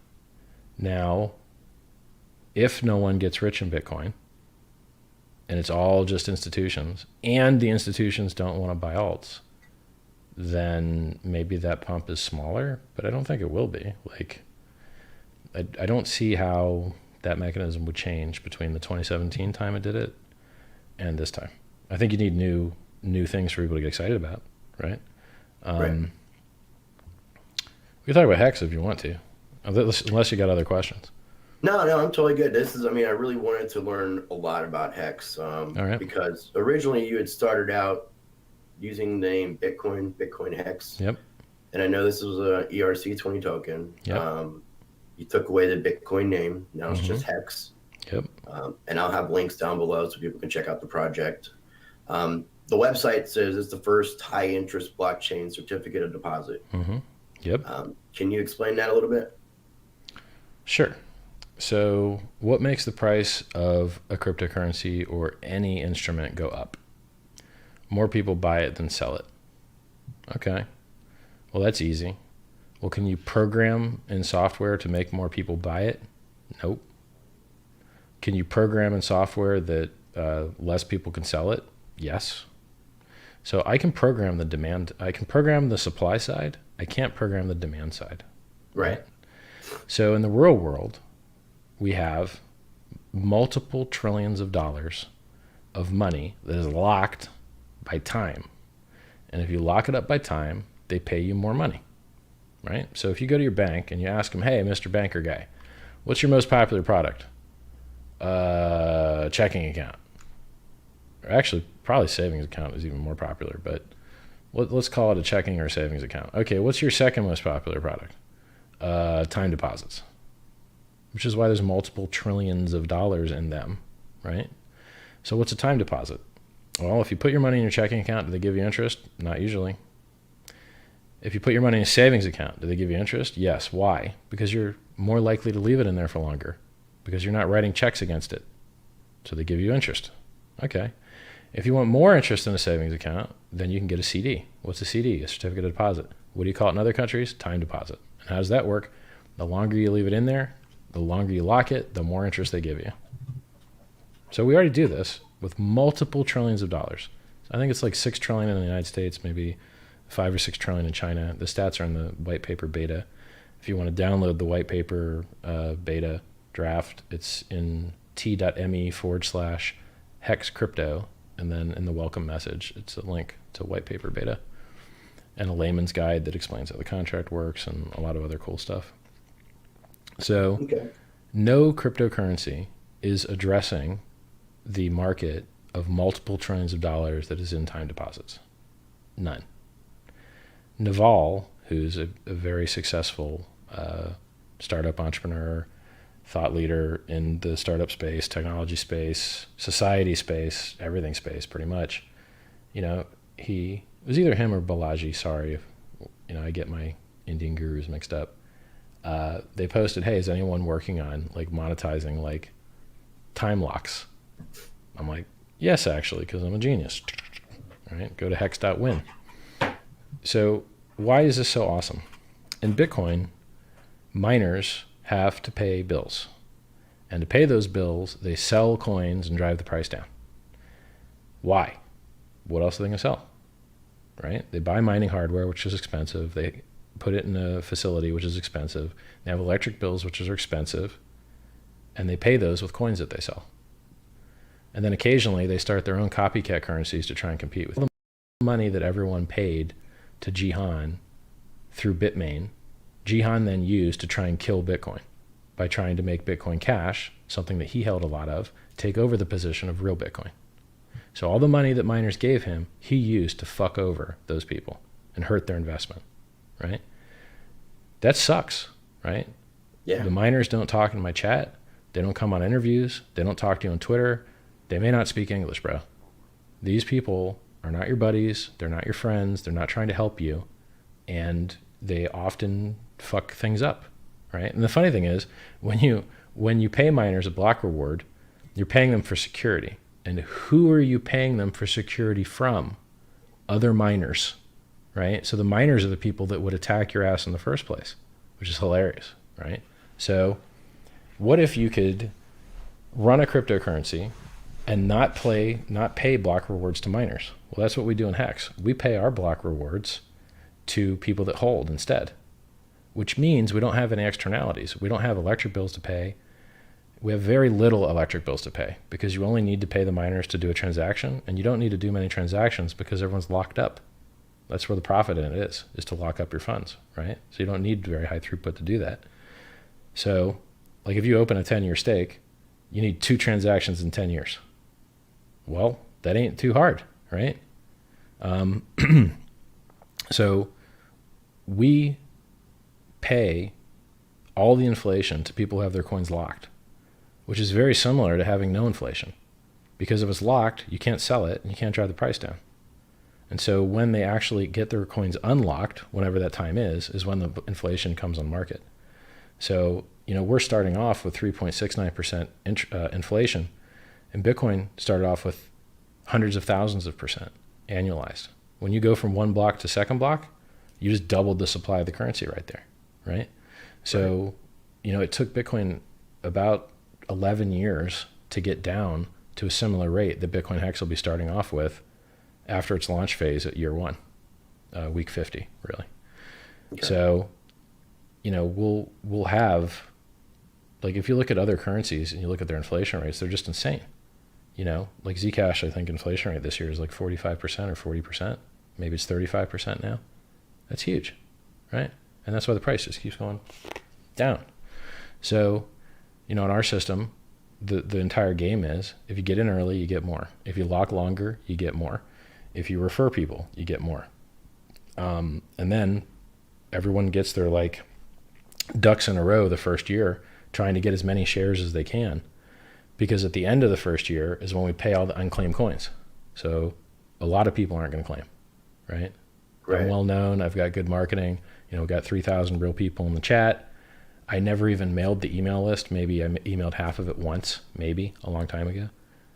Now, if no one gets rich in Bitcoin, and it's all just institutions, and the institutions don't want to buy alts, then maybe that pump is smaller, but I don't think it will be. Like, I don't see how that mechanism would change between the 2017 time it did it and this time. I think you need new things for people to get excited about, right? Right. We can talk about Hex if you want to, unless you got other questions. No, I'm totally good. I really wanted to learn a lot about Hex, All right. because originally you had started out using the name Bitcoin Hex. Yep. And I know this was a ERC20 token. Yep. You took away the Bitcoin name. Now it's just Hex. Yep. And I'll have links down below so people can check out the project. The website says it's the first high interest blockchain certificate of deposit. Mm-hmm. Yep. Can you explain that a little bit? Sure. So what makes the price of a cryptocurrency or any instrument go up? More people buy it than sell it. Okay. Well, that's easy. Well, can you program in software to make more people buy it? Nope. Can you program in software that less people can sell it? Yes. So I can program the demand. I can program the supply side. I can't program the demand side. Right. So in the real world, we have multiple trillions of dollars of money that is locked by time. And if you lock it up by time, they pay you more money, right? So if you go to your bank and you ask them, hey, Mr. Banker guy, what's your most popular product? Checking account. Or actually, probably savings account is even more popular, but Let's call it a checking or savings account. Okay, what's your second most popular product? Time deposits, which is why there's multiple trillions of dollars in them, right? So what's a time deposit? Well, if you put your money in your checking account, do they give you interest? Not usually. If you put your money in a savings account, do they give you interest? Yes. Why? Because you're more likely to leave it in there for longer, because you're not writing checks against it. So they give you interest. Okay. If you want more interest in a savings account, then you can get a CD. What's a CD? A certificate of deposit. What do you call it in other countries? Time deposit. And how does that work? The longer you leave it in there, the longer you lock it, the more interest they give you. So we already do this with multiple trillions of dollars. I think it's like 6 trillion in the United States, maybe 5 or 6 trillion in China. The stats are in the white paper beta. If you want to download the white paper beta draft, it's in t.me/hex crypto. And then in the welcome message, it's a link to white paper beta and a layman's guide that explains how the contract works and a lot of other cool stuff. So no cryptocurrency is addressing the market of multiple trillions of dollars that is in time deposits. None. Naval, who's a very successful startup entrepreneur, thought leader in the startup space, technology space, society space, everything space, pretty much. It was either him or Balaji. Sorry if I get my Indian gurus mixed up. They posted, "Hey, is anyone working on like monetizing like time locks?" I'm like, "Yes, actually, because I'm a genius." All right, go to hex.win. So why is this so awesome? In Bitcoin, miners have to pay bills. And to pay those bills, they sell coins and drive the price down. Why? What else are they going to sell? Right? They buy mining hardware, which is expensive. They put it in a facility, which is expensive. They have electric bills, which are expensive. And they pay those with coins that they sell. And then occasionally they start their own copycat currencies to try and compete with the money that everyone paid to Jihan through Bitmain. Jihan then used to try and kill Bitcoin by trying to make Bitcoin Cash, something that he held a lot of, take over the position of real Bitcoin. So all the money that miners gave him, he used to fuck over those people and hurt their investment, right? That sucks, right? Yeah. The miners don't talk in my chat. They don't come on interviews. They don't talk to you on Twitter. They may not speak English, bro. These people are not your buddies. They're not your friends. They're not trying to help you. And they often fuck things up, right? And the funny thing is, when you pay miners a block reward, you're paying them for security. And who are you paying them for security from? Other miners, right? So the miners are the people that would attack your ass in the first place, which is hilarious, right? So what if you could run a cryptocurrency and not pay block rewards to miners? Well, that's what we do in Hex. We pay our block rewards to people that hold instead, which means we don't have any externalities. We don't have electric bills to pay. We have very little electric bills to pay because you only need to pay the miners to do a transaction, and you don't need to do many transactions because everyone's locked up. That's where the profit in it is to lock up your funds, right? So you don't need very high throughput to do that. So like if you open a 10-year stake, you need 2 transactions in 10 years. Well, that ain't too hard, right? So we pay all the inflation to people who have their coins locked, which is very similar to having no inflation. Because if it's locked, you can't sell it and you can't drive the price down. And so when they actually get their coins unlocked, whenever that time is when the inflation comes on market. So, we're starting off with 3.69% inflation, and Bitcoin started off with hundreds of thousands of percent annualized. When you go from one block to second block, you just doubled the supply of the currency right there, right? So, it took Bitcoin about 11 years to get down to a similar rate that Bitcoin Hex will be starting off with after its launch phase at year 1, week 50, really. Okay. So, we'll have, like, if you look at other currencies and you look at their inflation rates, they're just insane. Like Zcash, I think inflation rate this year is like 45% or 40%. Maybe it's 35% now. That's huge, right? And that's why the price just keeps going down. So, in our system, the entire game is, if you get in early, you get more. If you lock longer, you get more. If you refer people, you get more. And then everyone gets their like ducks in a row the first year, trying to get as many shares as they can, because at the end of the first year is when we pay all the unclaimed coins. So a lot of people aren't going to claim, right? I'm well known. I've got good marketing. We've got 3,000 real people in the chat. I never even mailed the email list. Maybe I emailed half of it once, maybe a long time ago.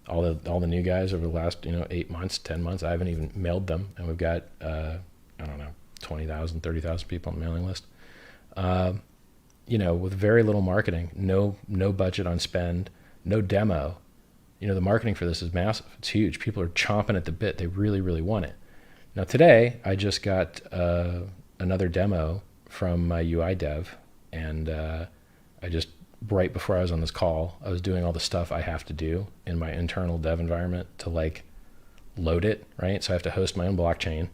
All the new guys over the last 8 months, 10 months, I haven't even mailed them, and we've got I don't know, 20,000, 30,000 people on the mailing list. With very little marketing, no budget on spend, no demo. The marketing for this is massive. It's huge. People are chomping at the bit. They really, really want it. Now today, I just got another demo from my UI dev, and I just, right before I was on this call, I was doing all the stuff I have to do in my internal dev environment to like load it, right? So I have to host my own blockchain,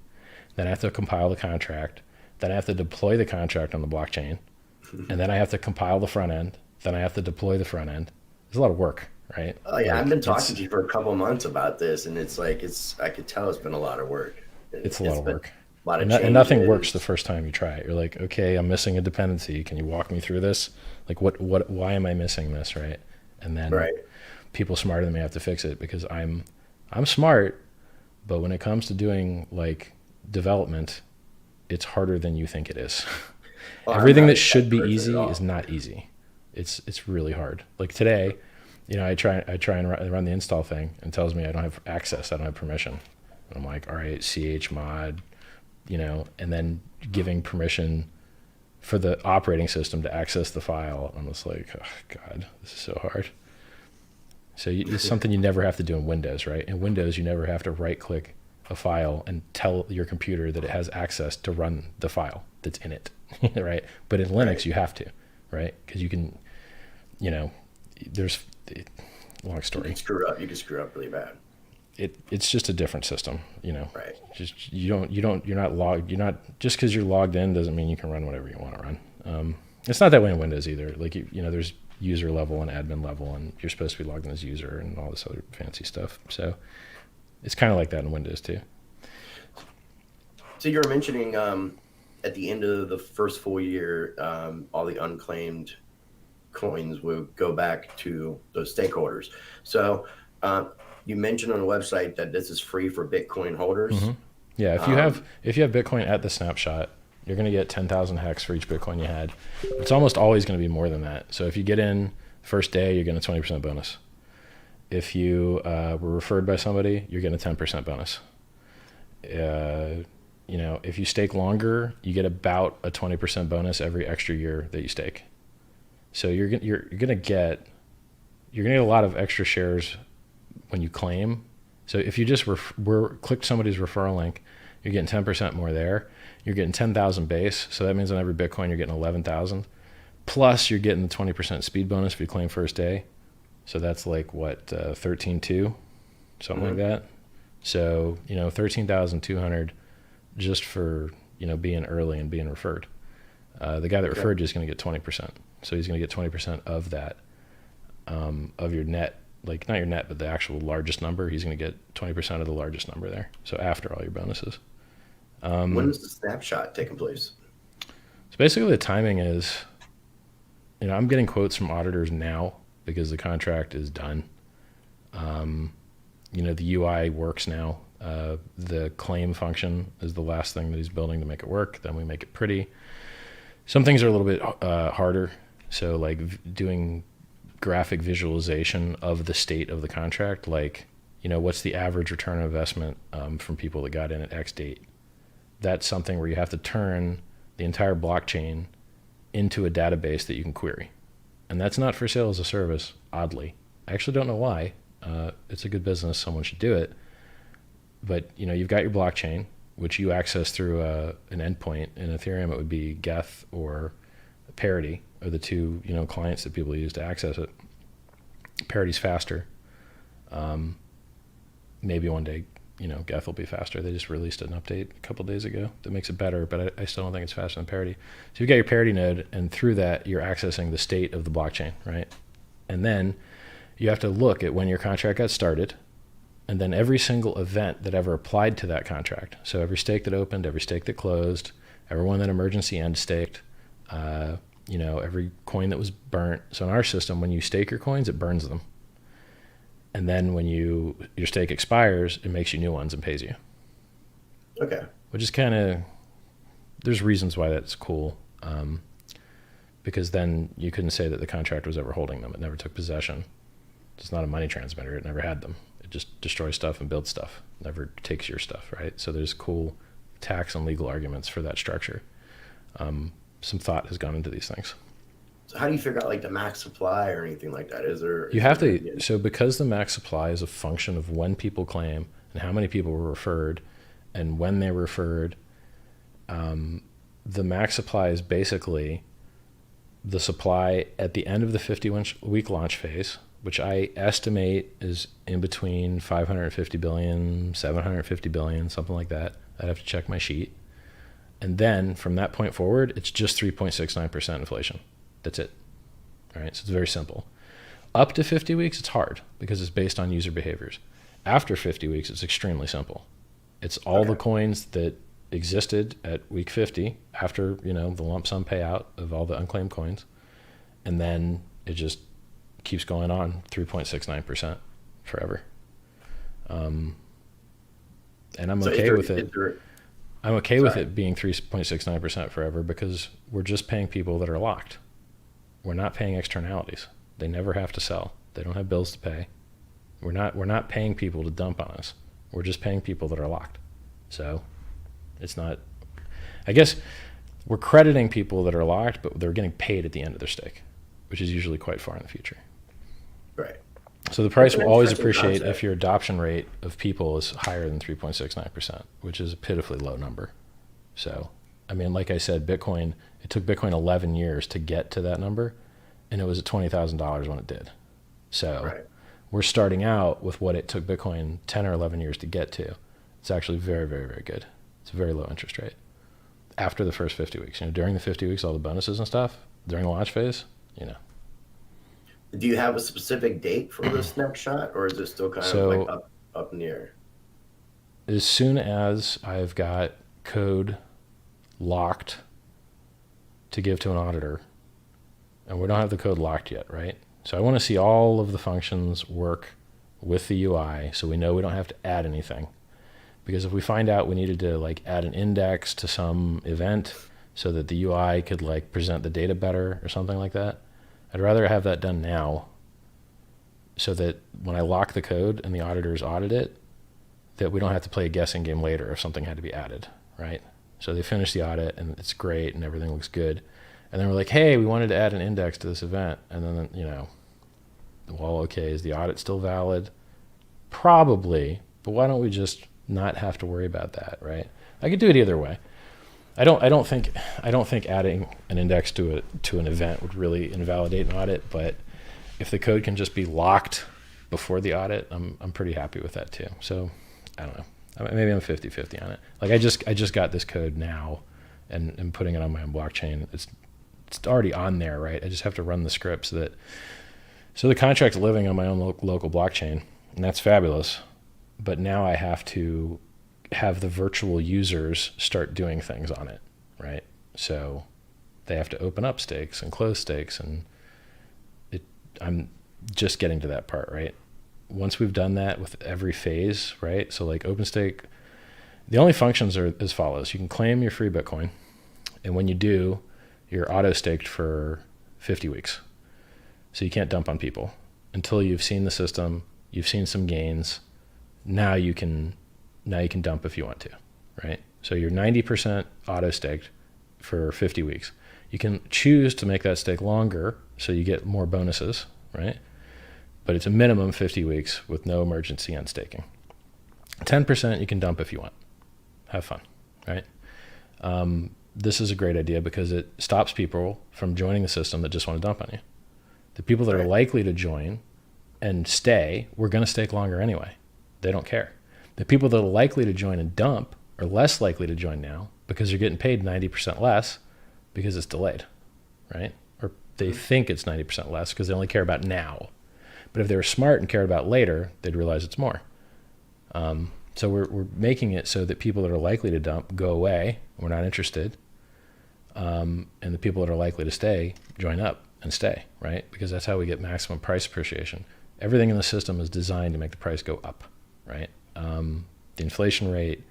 then I have to compile the contract, then I have to deploy the contract on the blockchain, and then I have to compile the front end, then I have to deploy the front end. There's a lot of work, right? Oh yeah, like, I've been talking to you for a couple of months about this, and I could tell it's been a lot of work. It's a lot of work. A lot of and nothing works the first time you try it. You're like, okay, I'm missing a dependency. Can you walk me through this? Like, why am I missing this, right? And then people smarter than me have to fix it, because I'm smart, but when it comes to doing like development, it's harder than you think it is. Everything that should be easy is not easy. It's really hard. Like today, I try and run the install thing, and it tells me I don't have access, I don't have permission. And I'm like, all right, chmod, and then giving permission for the operating system to access the file. I'm just like, oh God, this is so hard. So it's something you never have to do in Windows, right? In Windows, you never have to right-click a file and tell your computer that it has access to run the file that's in it, right? But in Linux, you have to, right? Because you can, long story. You can screw up really bad. It's just a different system, Right. Just just because you're logged in doesn't mean you can run whatever you want to run. It's not that way in Windows either. Like, there's user level and admin level, and you're supposed to be logged in as user and all this other fancy stuff. So it's kind of like that in Windows too. So you were mentioning at the end of the first full year, all the unclaimed coins will go back to those stakeholders. So you mentioned on the website that this is free for Bitcoin holders. Mm-hmm. Yeah, if you have Bitcoin at the snapshot, you're going to get 10,000 hex for each Bitcoin you had. It's almost always going to be more than that. So if you get in first day, you're getting a 20% bonus. If you were referred by somebody, you're getting a 10% bonus. If you stake longer, you get about a 20% bonus every extra year that you stake. So you're gonna get a lot of extra shares when you claim. So if you just click somebody's referral link, you're getting 10% more there. You're getting 10,000 base. So that means on every Bitcoin, you're getting 11,000. Plus, you're getting the 20% speed bonus if you claim first day. So that's like what, 13.2, something like that. So, 13,200 just for, being early and being referred. The guy that referred you is going to get 20%. So he's going to get 20% of that, of your net, like not your net, but the actual largest number. He's going to get 20% of the largest number there. So after all your bonuses. When is the snapshot taking place? So basically the timing is, I'm getting quotes from auditors now because the contract is done. The UI works now. The claim function is the last thing that he's building to make it work. Then we make it pretty. Some things are a little bit harder. So like doing graphic visualization of the state of the contract, like, what's the average return on investment from people that got in at X date? That's something where you have to turn the entire blockchain into a database that you can query. And that's not for sale as a service, oddly. I actually don't know why. It's a good business. Someone should do it. But, you've got your blockchain, which you access through an endpoint. In Ethereum, it would be Geth or Parity are the two, clients that people use to access it. Parity's faster. Maybe one day, Geth will be faster. They just released an update a couple days ago that makes it better, but I still don't think it's faster than Parity. So you've got your Parity node, and through that, you're accessing the state of the blockchain, right? And then you have to look at when your contract got started, and then every single event that ever applied to that contract. So every stake that opened, every stake that closed, everyone that emergency end staked, every coin that was burnt. So in our system, when you stake your coins, it burns them. And then when your stake expires, it makes you new ones and pays you. Okay. Which is there's reasons why that's cool. Because then you couldn't say that the contract was ever holding them. It never took possession. It's not a money transmitter. It never had them. It just destroys stuff and builds stuff. It never takes your stuff, right? So there's cool tax and legal arguments for that structure. Some thought has gone into these things. So how do you figure out like the max supply or anything like that? So because the max supply is a function of when people claim and how many people were referred and when they were referred, the max supply is basically the supply at the end of the 50-week launch phase, which I estimate is in between 550 billion, 750 billion, something like that. I'd have to check my sheet. And then from that point forward, it's just 3.69% inflation. That's it. All right. So it's very simple. Up to 50 weeks, it's hard because it's based on user behaviors. After 50 weeks, it's extremely simple. It's all the coins that existed at week 50 after, the lump sum payout of all the unclaimed coins. And then it just keeps going on 3.69% forever. And I'm okay with it. I'm okay with it being 3.69% forever because we're just paying people that are locked. We're not paying externalities. They never have to sell. They don't have bills to pay. We're not paying people to dump on us. We're just paying people that are locked. So it's not, I guess we're crediting people that are locked, but they're getting paid at the end of their stake, which is usually quite far in the future. Right. So the price will always appreciate if your adoption rate of people is higher than 3.69%, which is a pitifully low number. So, like I said, it took Bitcoin 11 years to get to that number, and it was at $20,000 when it did. So we're starting out with what it took Bitcoin 10 or 11 years to get to. It's actually very, very, very good. It's a very low interest rate after the first 50 weeks. During the 50 weeks, all the bonuses and stuff, during the launch phase, Do you have a specific date for this next shot, or is it still kind of like up in the air? As soon as I've got code locked to give to an auditor, and we don't have the code locked yet, right? So I want to see all of the functions work with the UI so we know we don't have to add anything. Because if we find out we needed to add an index to some event so that the UI could present the data better or something like that, I'd rather have that done now so that when I lock the code and the auditors audit it, that we don't have to play a guessing game later if something had to be added, right? So they finish the audit and it's great and everything looks good. And then we're like, hey, we wanted to add an index to this event. And then, well, okay, is the audit still valid? Probably, but why don't we just not have to worry about that, right? I could do it either way. I don't think adding an index to an event would really invalidate an audit, but if the code can just be locked before the audit, I'm pretty happy with that too. So I don't know. Maybe I'm 50-50 on it. I just got this code now and putting it on my own blockchain. It's already on there, right? I just have to run the script so the contract's living on my own local blockchain, and that's fabulous. But now I have to have the virtual users start doing things on it, right? So they have to open up stakes and close stakes, and I'm just getting to that part, right? Once we've done that with every phase, right? So OpenStake, the only functions are as follows. You can claim your free Bitcoin, and when you do, you're auto-staked for 50 weeks. So you can't dump on people until you've seen the system, you've seen some gains. Now you can dump if you want to, right? So you're 90% auto-staked for 50 weeks. You can choose to make that stake longer so you get more bonuses, right? But it's a minimum 50 weeks with no emergency unstaking. 10% you can dump if you want. Have fun, right? This is a great idea because it stops people from joining the system that just want to dump on you. The people that are likely to join and stay, we're going to stake longer anyway. They don't care. The people that are likely to join and dump are less likely to join now because they're getting paid 90% less because it's delayed, right? Or they think it's 90% less because they only care about now. But if they were smart and cared about later, they'd realize it's more. So we're making it so that people that are likely to dump go away. We're not interested. And the people that are likely to stay join up and stay, right? Because that's how we get maximum price appreciation. Everything in the system is designed to make the price go up, right? The inflation rate,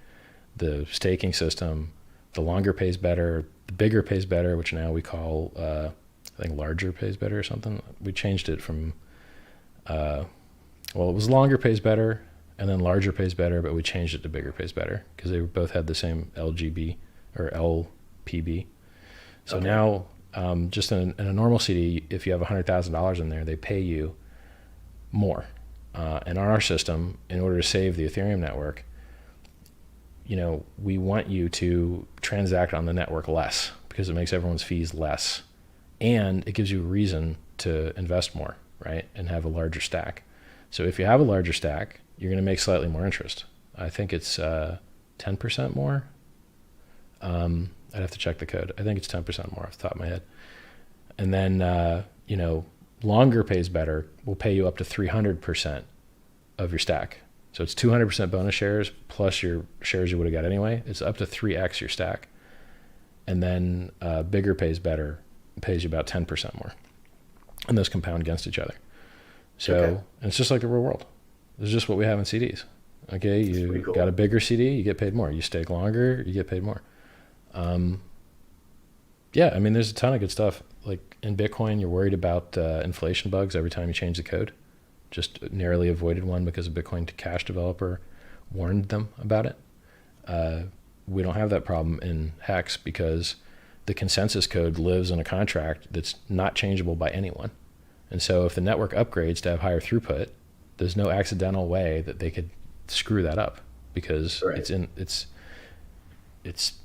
the staking system, the longer pays better, the bigger pays better, which now we call, I think larger pays better or something. We changed it from, it was longer pays better and then larger pays better, but we changed it to bigger pays better because they both had the same LGB or LPB. So Okay. now, just in a normal CD, if you have $100,000 in there, they pay you more. And on our system, in order to save the Ethereum network, we want you to transact on the network less because it makes everyone's fees less. And it gives you a reason to invest more, right? And have a larger stack. So if you have a larger stack, you're going to make slightly more interest. I think it's 10% more. I'd have to check the code. I think it's 10% more off the top of my head. And then, longer pays better will pay you up to 300% of your stack. So it's 200% bonus shares plus your shares you would have got anyway. It's up to 3x your stack. And then bigger pays better, pays you about 10% more. And those compound against each other. So Okay. and it's just like the real world. It's just what we have in CDs. Okay, That's you pretty cool. got a bigger CD, you get paid more. You stake longer, you get paid more. Yeah, I mean, there's a ton of good stuff. Like in Bitcoin, you're worried about inflation bugs every time you change the code. Just narrowly avoided one because a Bitcoin Cash developer warned them about it. We don't have that problem in Hex because the consensus code lives in a contract that's not changeable by anyone. And so if the network upgrades to have higher throughput, there's no accidental way that they could screw that up because Right. it's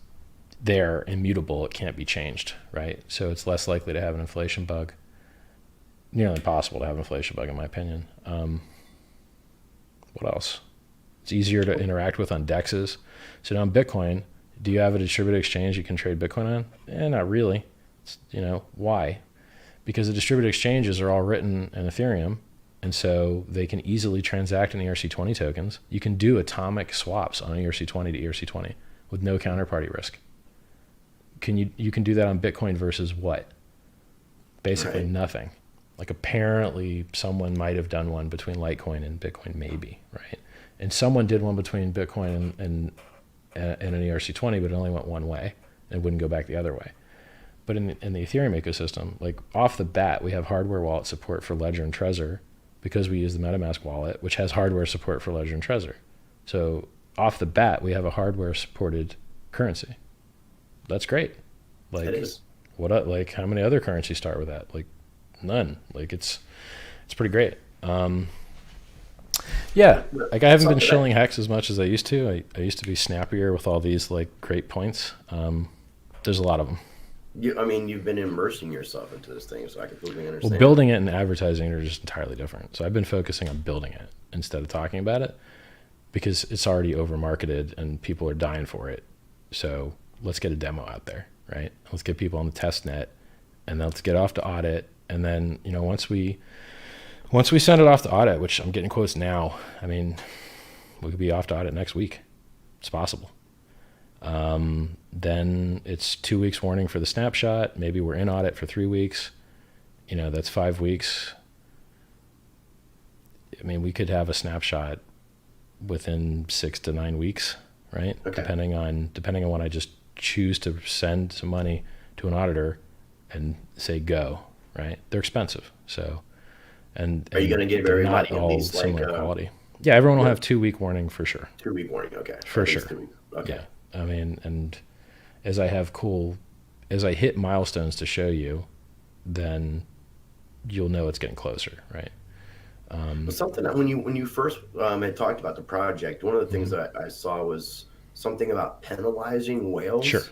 there, immutable. It can't be changed, right? So it's less likely to have an inflation bug. Nearly impossible to have an inflation bug, in my opinion. What else? It's easier to interact with on DEXs. So now in Bitcoin, do you have a distributed exchange you can trade Bitcoin on? Not really. Why? Because the distributed exchanges are all written in Ethereum, and so they can easily transact in ERC20 tokens. You can do atomic swaps on ERC20 to ERC20 with no counterparty risk. You can do that on Bitcoin versus what? Basically Right. nothing. Like apparently someone might have done one between Litecoin and Bitcoin, maybe, right? And someone did one between Bitcoin and an ERC20, but it only went one way and wouldn't go back the other way. But in the Ethereum ecosystem, like off the bat, we have hardware wallet support for Ledger and Trezor because we use the MetaMask wallet, which has hardware support for Ledger and Trezor. So off the bat, we have a hardware supported currency. That's great. Like It is. like how many other currencies start with that? Like none. Like it's pretty great. Yeah, like I haven't been shilling Hex as much as I used to. I used to be snappier with all these like great points. There's a lot of them. You've been immersing yourself into this thing, so I completely understand. Well, building it and advertising are just entirely different. So I've been focusing on building it instead of talking about it because it's already over marketed and people are dying for it. So let's get a demo out there, right? Let's get people on the test net and then let's get off to audit. And then, once we send it off to audit, which I'm getting quotes now, I mean, we could be off to audit next week. It's possible. Then it's 2 weeks warning for the snapshot. Maybe we're in audit for 3 weeks. That's 5 weeks. I mean, we could have a snapshot within 6 to 9 weeks, right? Okay. Depending on when I just choose to send some money to an auditor and say go, right? They're expensive. So, and Are you going to give they're everybody not at all least like similar quality? Yeah, everyone will have 2 week warning for sure. 2 week warning? Okay. For At least sure. 2 weeks. Okay. Yeah. I mean, and as I hit milestones to show you, then you'll know it's getting closer, right? But something that when you first had talked about the project, one of the things Mm-hmm. that I saw was something about penalizing whales. Sure.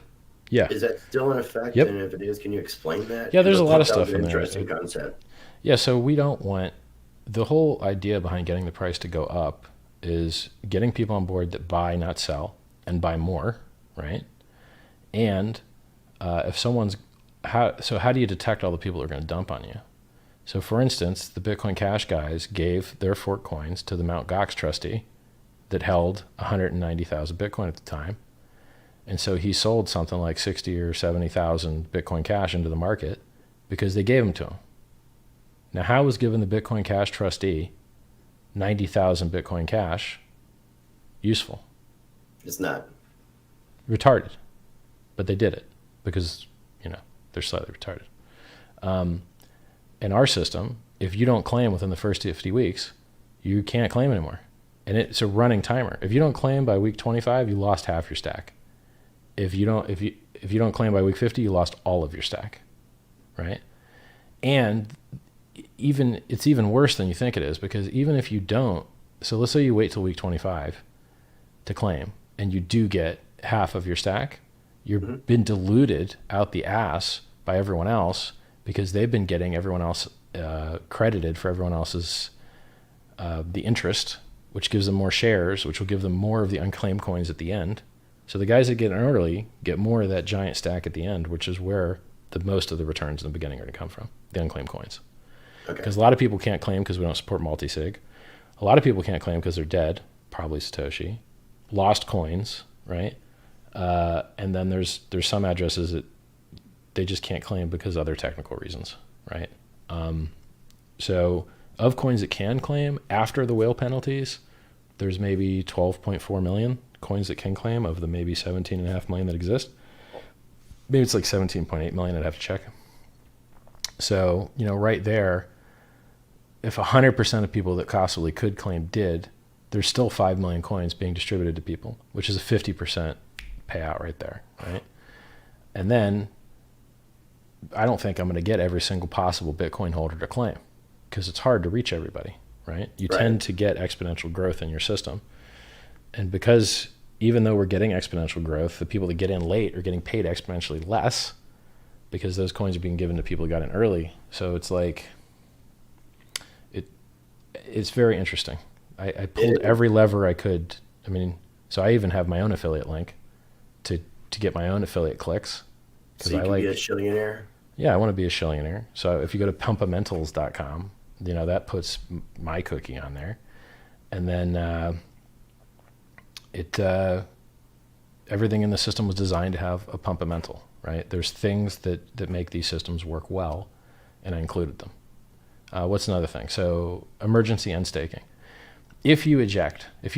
Yeah. Is that still in effect? Yep. And if it is, can you explain that? Yeah, there's a lot of That was stuff an in there. interesting concept. Yeah, so we don't want the whole idea behind getting the price to go up is getting people on board that buy, not sell, and buy more, right? And if someone's how do you detect all the people who are going to dump on you? So for instance, the Bitcoin Cash guys gave their fork coins to the Mt. Gox trustee that held 190,000 Bitcoin at the time. And so he sold something like 60 or 70,000 Bitcoin Cash into the market because they gave them to him. Now, how was giving the Bitcoin Cash trustee 90,000 Bitcoin Cash useful? It's not. Retarded. But they did it because, they're slightly retarded. In our system, if you don't claim within the first 50 weeks, you can't claim anymore. And it's a running timer. If you don't claim by week 25, you lost half your stack. If you don't claim by week 50, you lost all of your stack, right? And it's even worse than you think it is, because even if you don't, so let's say you wait till week 25 to claim and you do get half of your stack, you've been diluted out the ass by everyone else because they've been getting everyone else credited for everyone else's the interest, which gives them more shares, which will give them more of the unclaimed coins at the end. So the guys that get in early get more of that giant stack at the end, which is where the most of the returns in the beginning are going to come from, the unclaimed coins. Because a lot of people can't claim because we don't support multi-sig. A lot of people can't claim because they're dead, probably Satoshi. Lost coins, right? And then there's some addresses that they just can't claim because of other technical reasons, right? So of coins that can claim after the whale penalties, there's maybe 12.4 million coins that can claim of the maybe 17.5 million that exist. Maybe it's like 17.8 million, I'd have to check. So, right there, if 100% of people that possibly could claim did, there's still 5 million coins being distributed to people, which is a 50% payout right there, right? And then I don't think I'm going to get every single possible Bitcoin holder to claim because it's hard to reach everybody, right? You tend to get exponential growth in your system. And because even though we're getting exponential growth, the people that get in late are getting paid exponentially less because those coins are being given to people who got in early. So it's like, it's very interesting. I pulled every lever I could. So I even have my own affiliate link to get my own affiliate clicks. So you can be a shillionaire? Yeah, I want to be a shillionaire. So if you go to pumpamentals.com, that puts my cookie on there. And then everything in the system was designed to have a pumpamental, right? There's things that make these systems work well, and I included them. What's another thing? So emergency end staking. If you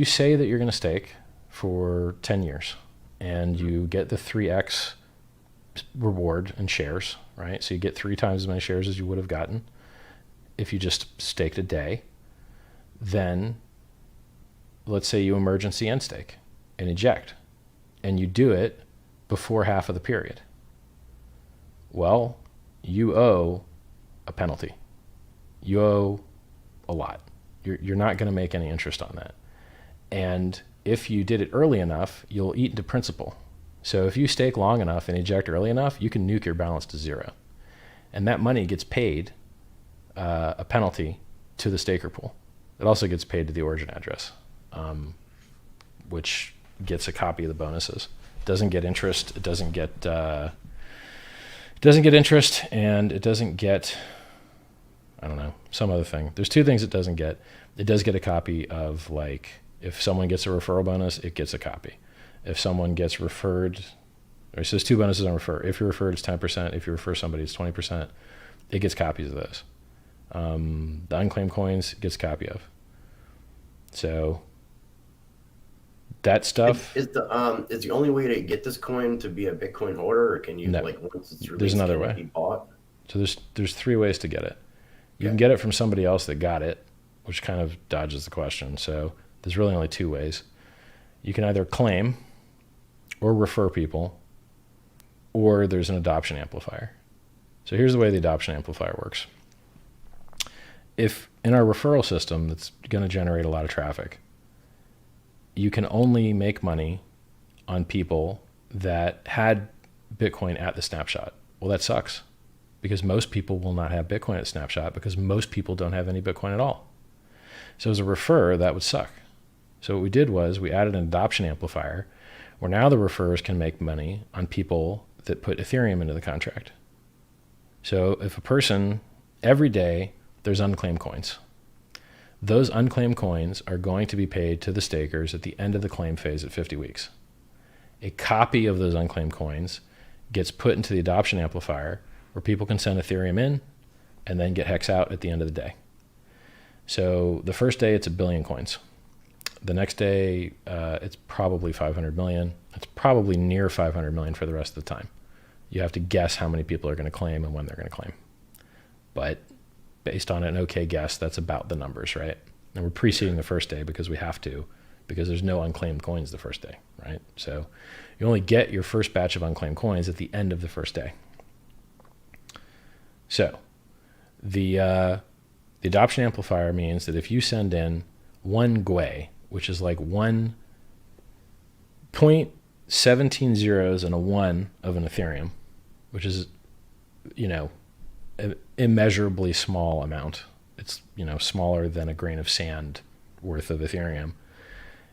say that you're going to stake for 10 years and you get the 3x reward in shares, right? So you get 3 times as many shares as you would have gotten if you just staked a day. Then let's say you emergency end stake and eject, and you do it before half of the period. Well, you owe a penalty. You owe a lot. You're not going to make any interest on that. And if you did it early enough, you'll eat into principal. So if you stake long enough and eject early enough, you can nuke your balance to 0. And that money gets paid a penalty to the staker pool. It also gets paid to the origin address, which gets a copy of the bonuses. Doesn't get interest. It doesn't get interest, and it doesn't get, I don't know, some other thing. There's 2 things it doesn't get. It does get a copy of, like, if someone gets a referral bonus, it gets a copy. If someone gets referred, or it says 2 bonuses on refer. If you're referred, it's 10%. If you refer somebody, it's 20%. It gets copies of those. The unclaimed coins it gets a copy of. So that stuff is the only way to get this coin to be a Bitcoin holder, or can you once it's released, there's another way. Be bought? So there's 3 ways to get it. You can get it from somebody else that got it, which kind of dodges the question. So there's really only 2 ways. You can either claim or refer people, or there's an adoption amplifier. So here's the way the adoption amplifier works. If in our referral system that's going to generate a lot of traffic, you can only make money on people that had Bitcoin at the snapshot. Well, that sucks because most people will not have Bitcoin at snapshot because most people don't have any Bitcoin at all. So as a referrer, that would suck. So what we did was we added an adoption amplifier where now the referrers can make money on people that put Ethereum into the contract. So if a person, every day, there's unclaimed coins. those unclaimed coins are going to be paid to the stakers at the end of the claim phase at 50 weeks. A copy of those unclaimed coins gets put into the adoption amplifier where people can send Ethereum in and then get Hex out at the end of the day. So the first day it's 1 billion coins. The next day it's probably 500 million. It's probably near 500 million for the rest of the time. You have to guess how many people are going to claim and when they're going to claim. But based on an okay guess, that's about the numbers, right? And we're preceding the first day because we have to, because there's no unclaimed coins the first day, right? So you only get your first batch of unclaimed coins at the end of the first day. So the adoption amplifier means that if you send in 1 gwei, which is like 1.17 zeros and a 1 of an Ethereum, which is, an immeasurably small amount. It's, smaller than a grain of sand worth of Ethereum.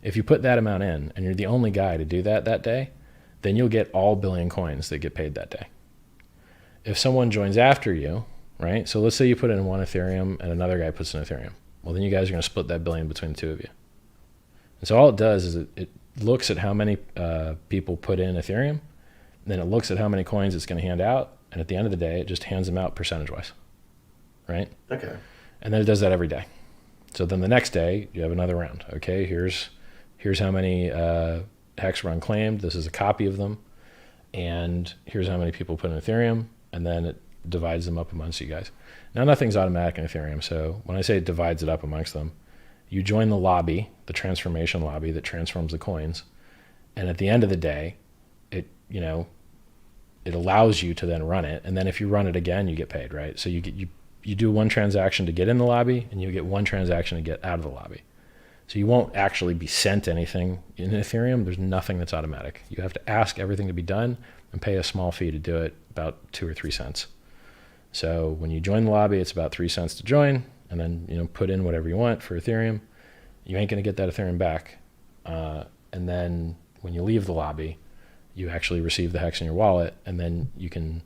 If you put that amount in and you're the only guy to do that day, then you'll get all billion coins that get paid that day. If someone joins after you, right? So let's say you put in 1 Ethereum and another guy puts in Ethereum. Well, then you guys are going to split that billion between the two of you. And so all it does is it looks at how many people put in Ethereum, then it looks at how many coins it's going to hand out, and at the end of the day, it just hands them out percentage-wise, right? Okay. And then it does that every day. So then the next day, you have another round. Okay, here's how many Hex were unclaimed. This is a copy of them. And here's how many people put in Ethereum, and then it divides them up amongst you guys. Now, nothing's automatic in Ethereum, so when I say it divides it up amongst them, you join the lobby, the transformation lobby that transforms the coins, and at the end of the day, it allows you to then run it, and then if you run it again, you get paid, right? So you do 1 transaction to get in the lobby, and you get 1 transaction to get out of the lobby. So you won't actually be sent anything in Ethereum. There's nothing that's automatic. You have to ask everything to be done and pay a small fee to do it, about 2 or 3 cents. So when you join the lobby, it's about 3 cents to join, and then put in whatever you want for Ethereum. You ain't going to get that Ethereum back. And then when you leave the lobby, you actually receive the Hex in your wallet, and then you can,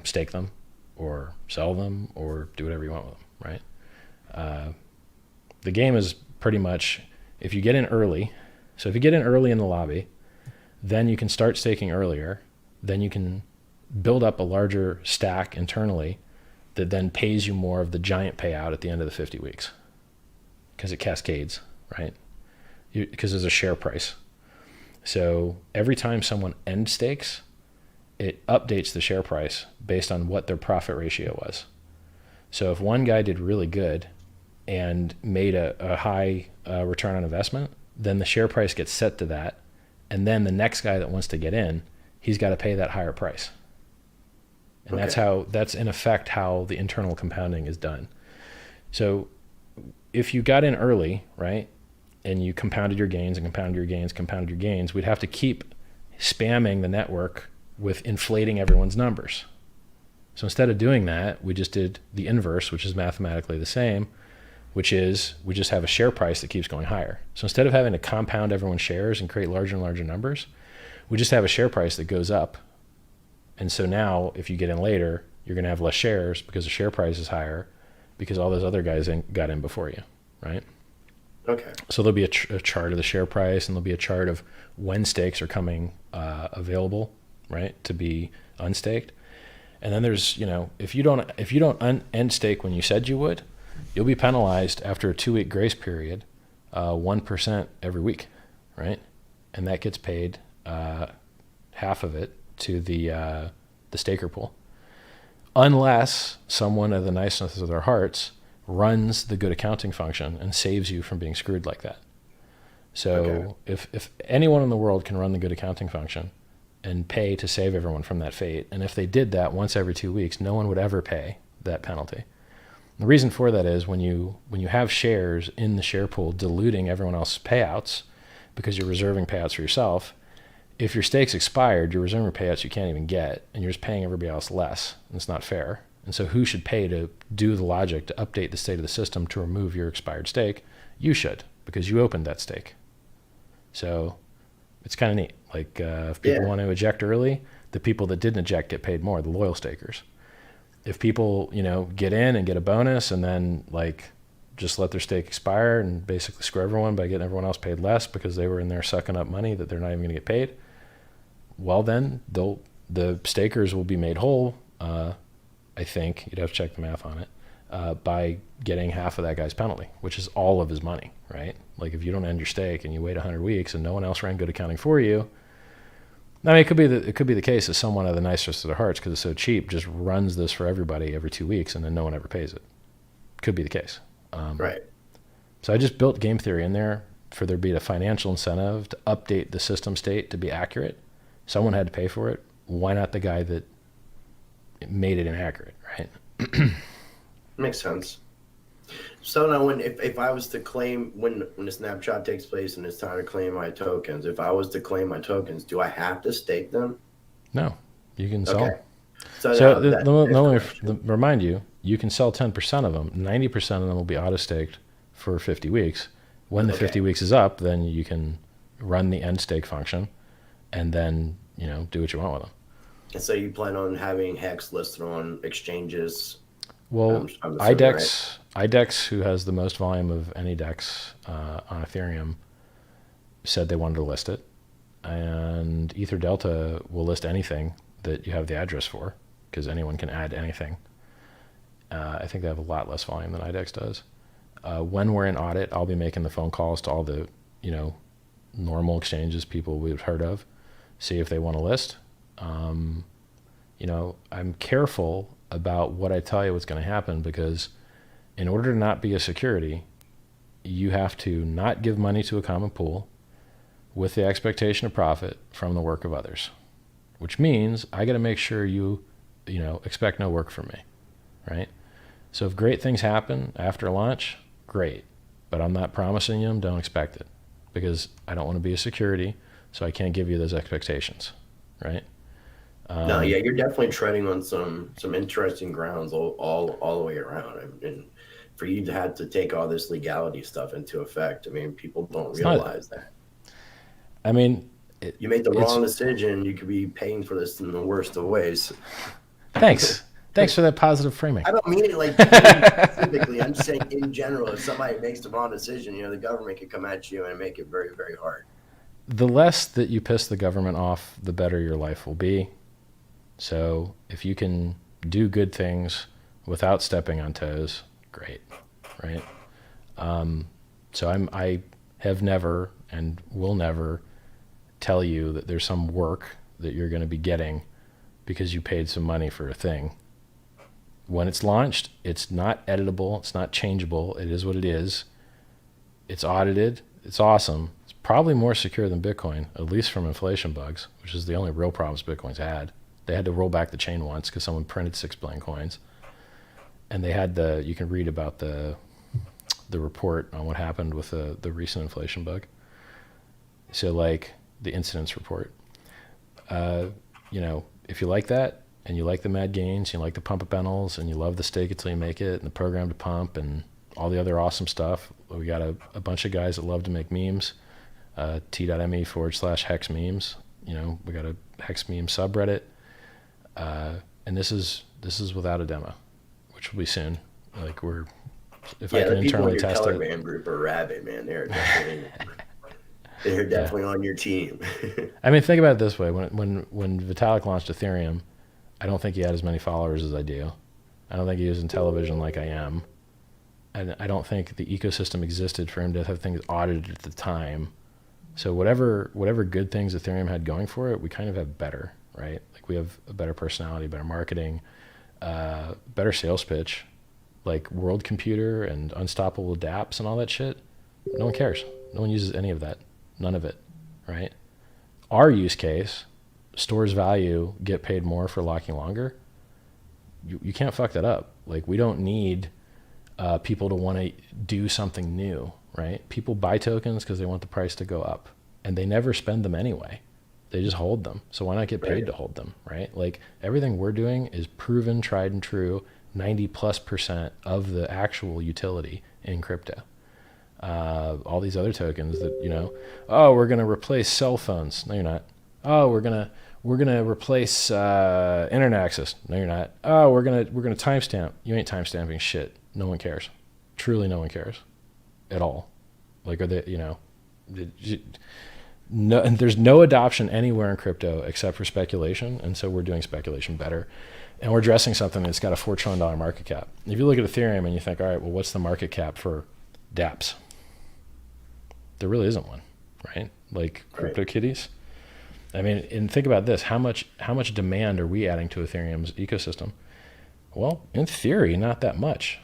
stake them or sell them or do whatever you want with them, right? The game is pretty much, if you get in early, so if you get in early in the lobby, then you can start staking earlier, then you can build up a larger stack internally that then pays you more of the giant payout at the end of the 50 weeks because it cascades, right? Because there's a share price. So every time someone end stakes, it updates the share price based on what their profit ratio was. So if one guy did really good and made a high return on investment, then the share price gets set to that. And then the next guy that wants to get in, he's got to pay that higher price. And that's in effect how the internal compounding is done. So if you got in early, right, and you compounded your gains and compounded your gains, we'd have to keep spamming the network with inflating everyone's numbers. So instead of doing that, we just did the inverse, which is mathematically the same, which is we just have a share price that keeps going higher. So instead of having to compound everyone's shares and create larger and larger numbers, we just have a share price that goes up. And so now if you get in later, you're going to have less shares because the share price is higher because all those other guys got in before you, right? Okay. So there'll be a chart of the share price, and there'll be a chart of when stakes are coming available, right, to be unstaked. And then there's, if you don't end stake when you said you would, you'll be penalized after a 2-week grace period, 1% every week, right? And that gets paid half of it to the staker pool, unless someone of the niceness of their hearts runs the good accounting function and saves you from being screwed like that. So if anyone in the world can run the good accounting function and pay to save everyone from that fate, and if they did that once every 2 weeks, no one would ever pay that penalty. The reason for that is when you have shares in the share pool diluting everyone else's payouts because you're reserving payouts for yourself, if your stake's expired, you're reserving payouts you can't even get, and you're just paying everybody else less, and it's not fair. And so who should pay to do the logic to update the state of the system to remove your expired stake? You should, because you opened that stake. So it's kind of neat. Like if people want to eject early, the people that didn't eject get paid more, the loyal stakers. If people, get in and get a bonus and then just let their stake expire and basically screw everyone by getting everyone else paid less because they were in there sucking up money that they're not even going to get paid, well then the stakers will be made whole, I think, you'd have to check the math on it, by getting half of that guy's penalty, which is all of his money, right? Like if you don't end your stake and you wait 100 weeks and no one else ran good accounting for you, I mean, it could be the case that someone out of the nicest of their hearts, because it's so cheap, just runs this for everybody every 2 weeks and then no one ever pays it. Could be the case. Right. So I just built game theory in there for there to be a financial incentive to update the system state to be accurate. Someone had to pay for it. Why not the guy that made it inaccurate, right? Makes sense. So now, if I was to claim when the snapshot takes place and it's time to claim my tokens, if I was to claim my tokens, do I have to stake them? No, you can sell. Okay. So let me remind you, you can sell 10% of them. 90% of them will be auto-staked for 50 weeks. When the 50 weeks is up, then you can run the end stake function and then, do what you want with them. And so you plan on having Hex listed on exchanges? Well, I'm assuming, IDEX, who has the most volume of any DEX on Ethereum, said they wanted to list it. And EtherDelta will list anything that you have the address for, because anyone can add anything. I think they have a lot less volume than IDEX does. When we're in audit, I'll be making the phone calls to all the, normal exchanges people we've heard of, see if they want to list. I'm careful about what I tell you what's going to happen, because in order to not be a security, you have to not give money to a common pool with the expectation of profit from the work of others, which means I got to make sure you expect no work from me, right? So if great things happen after launch, great, but I'm not promising you them, don't expect it, because I don't want to be a security, so I can't give you those expectations, right? No, yeah, you're definitely treading on some interesting grounds all the way around. And for you to have to take all this legality stuff into effect, I mean, people don't realize that. I mean, you made the wrong decision, you could be paying for this in the worst of ways. Thanks for that positive framing. I don't mean it like specifically. I'm just saying in general, if somebody makes the wrong decision, the government could come at you and make it very, very hard. The less that you piss the government off, the better your life will be. So if you can do good things without stepping on toes, great, right? So I have never and will never tell you that there's some work that you're going to be getting because you paid some money for a thing. When it's launched, it's not editable, it's not changeable, it is what it is. It's audited, it's awesome. It's probably more secure than Bitcoin, at least from inflation bugs, which is the only real problems Bitcoin's had. They had to roll back the chain once because someone printed 6 billion coins. And they had you can read about the report on what happened with the recent inflation bug. So like the incidence report. If you like that and you like the mad gains, you like the pump up panels and you love the stake until you make it and the program to pump and all the other awesome stuff. We got a bunch of guys that love to make memes, t.me/hex memes. We got a hex meme subreddit. And this is without a demo, which will be soon. Like if I can internally test it. The people in your Telegram group are rabid, man. They're definitely on your team. I mean, think about it this way: when Vitalik launched Ethereum, I don't think he had as many followers as I do. I don't think he was in television like I am, and I don't think the ecosystem existed for him to have things audited at the time. So whatever good things Ethereum had going for it, we kind of have better, right? Like we have a better personality, better marketing, better sales pitch, like World Computer and Unstoppable dApps and all that shit. No one cares. No one uses any of that. None of it, right? Our use case, stores value, get paid more for locking longer. You can't fuck that up. Like we don't need people to want to do something new, right? People buy tokens because they want the price to go up, and they never spend them anyway. They just hold them. So why not get paid to hold them, right? Like everything we're doing is proven, tried and true, 90+% of the actual utility in crypto. All these other tokens that, we're going to replace cell phones. No, you're not. Oh, we're going to replace internet access. No, you're not. Oh, we're going to timestamp. You ain't timestamping shit. No one cares. truly no one cares at all. Like, are they, no, and there's no adoption anywhere in crypto except for speculation. And so we're doing speculation better. And we're addressing something that's got a $4 trillion market cap. If you look at Ethereum and you think, all right, well, what's the market cap for dApps? There really isn't one, right? Like CryptoKitties. I mean, and think about this: how much demand are we adding to Ethereum's ecosystem? Well, in theory, not that much.